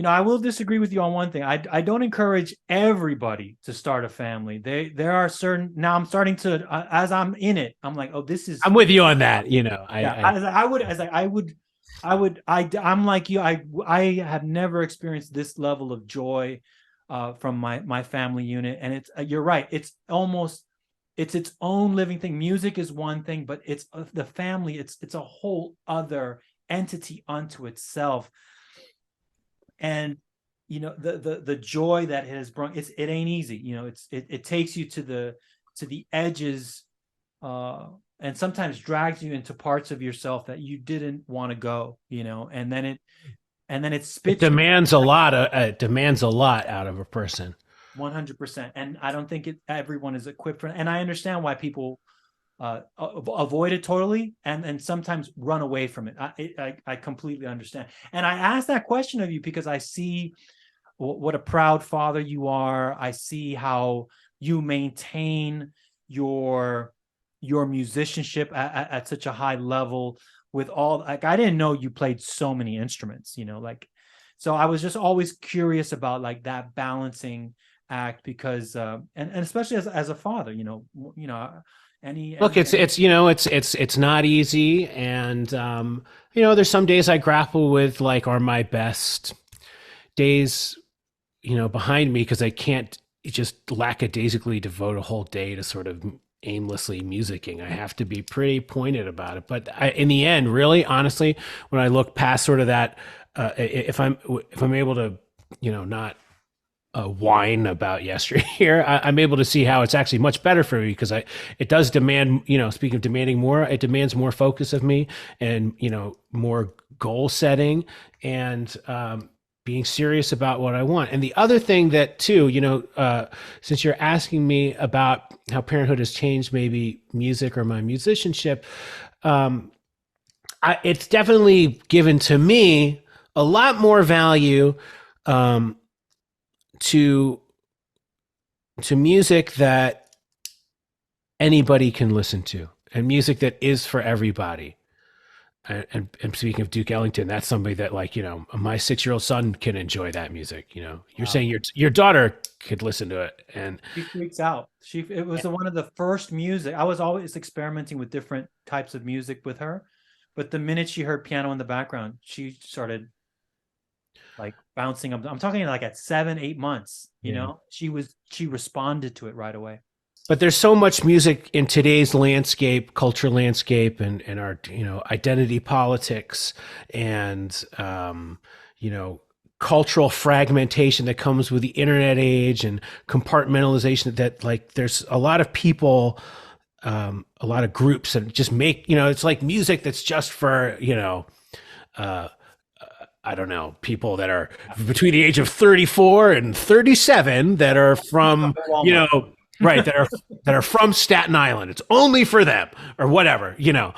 I will disagree with you on one thing. I don't encourage everybody to start a family. There are certain, now I'm starting to, as I'm in it, I'm like, oh, this is, I'm with you on that. yeah. I'm like you. I have never experienced this level of joy from my family unit. And you're right. It's its own living thing. Music is one thing, but it's the family. It's a whole other entity unto itself. And the joy that it has brought, it ain't easy. It takes you to the edges and sometimes drags you into parts of yourself that you didn't want to go, and then it It spits you demands a lot. It demands a lot out of a person. 100%. And I don't think everyone is equipped for it. And I understand why people avoid it totally, and sometimes run away from it. I completely understand. And I asked that question of you because I see what a proud father you are. I see how you maintain your musicianship at such a high level with all, like, I didn't know you played so many instruments, like, so I was just always curious about like that balancing act because and especially as a father, Look, it's it's not easy, and there's some days I grapple with like, are my best days behind me, because I can't just lackadaisically devote a whole day to sort of aimlessly musicking. I have to be pretty pointed about it. But in the end, really, honestly, when I look past sort of that, if I'm able to, not whine about yesteryear, I'm able to see how it's actually much better for me, because it does demand, speaking of demanding more, it demands more focus of me, and more goal setting, and being serious about what I want. And the other thing that too, since you're asking me about how parenthood has changed maybe music or my musicianship, it's definitely given to me a lot more value to music that anybody can listen to, and music that is for everybody. And speaking of Duke Ellington, that's somebody that, like, my 6-year-old son can enjoy that music. You're Wow. saying your daughter could listen to it, and She freaks out. It was one of the first music. I was always experimenting with different types of music with her, but the minute she heard piano in the background, she started like bouncing up. I'm talking like at 7, 8 months, yeah. she responded to it right away. But there's so much music in today's landscape, culture landscape, and our identity politics, and cultural fragmentation that comes with the internet age, and compartmentalization, that like there's a lot of people, a lot of groups that just make, it's like music that's just for I don't know, people that are between the age of 34 and 37, that are from, right, that are from Staten Island. It's only for them, or whatever, and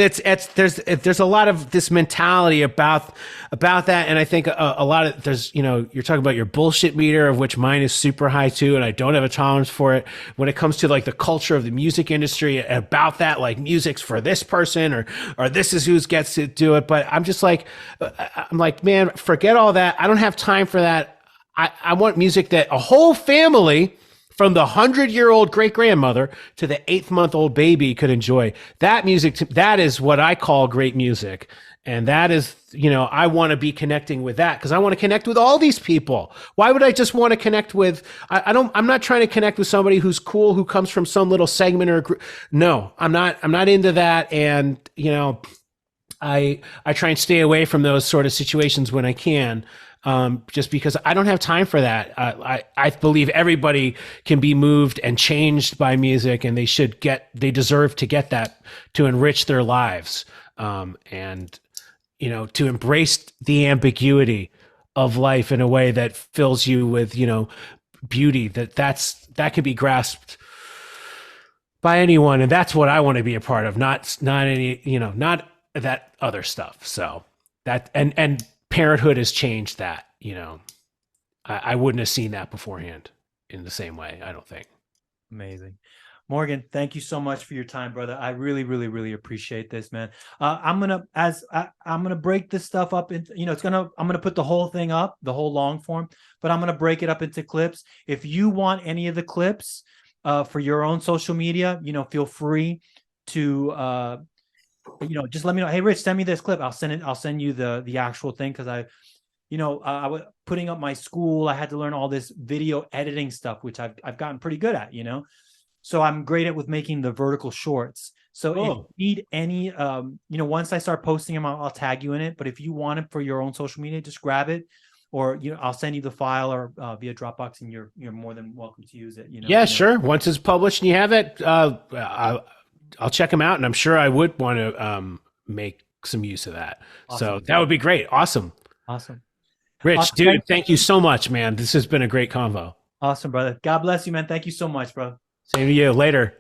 there's a lot of this mentality about that, and I think a lot of, there's, you're talking about your bullshit meter, of which mine is super high too, and I don't have a tolerance for it when it comes to like the culture of the music industry, about that, like music's for this person, or this is who gets to do it. But I'm just like, man, forget all that. I don't have time for that. I want music that a whole family, from the 100-year-old great grandmother to the 8-month-old baby, could enjoy. That music, that is what I call great music. And that is, I want to be connecting with that, because I want to connect with all these people. Why would I just want to connect with, I'm not trying to connect with somebody who's cool, who comes from some little segment or group. No, I'm not into that. And, I try and stay away from those sort of situations when I can. Just because I don't have time for that. I believe everybody can be moved and changed by music, and they deserve to get that, to enrich their lives. And, to embrace the ambiguity of life in a way that fills you with, beauty, that can be grasped by anyone. And that's what I want to be a part of, not any, not that other stuff. So that, and parenthood has changed that. I wouldn't have seen that beforehand in the same way, I don't think. Amazing. Morgan, thank you so much for your time, brother. I really, really, really appreciate this, man. I'm gonna break this stuff up into, I'm gonna put the whole thing up, the whole long form, but I'm gonna break it up into clips. If you want any of the clips for your own social media, feel free to just let me know. Hey, Rich, send me this clip. I'll send you the actual thing, because I was putting up my school. I had to learn all this video editing stuff, which I've gotten pretty good at, so I'm great at with making the vertical shorts. So if you need any, once I start posting them, I'll tag you in it. But if you want it for your own social media, just grab it. or I'll send you the file or via Dropbox, and you're more than welcome to use it. Yeah, sure. Once it's published and you have it, I'll check them out, and I'm sure I would want to make some use of that. Awesome. So that would be great. Awesome. Awesome. Rich, Awesome. dude, thank you so much, man. This has been a great convo. Awesome, brother. God bless you, man. Thank you so much, bro. Same to you. Later.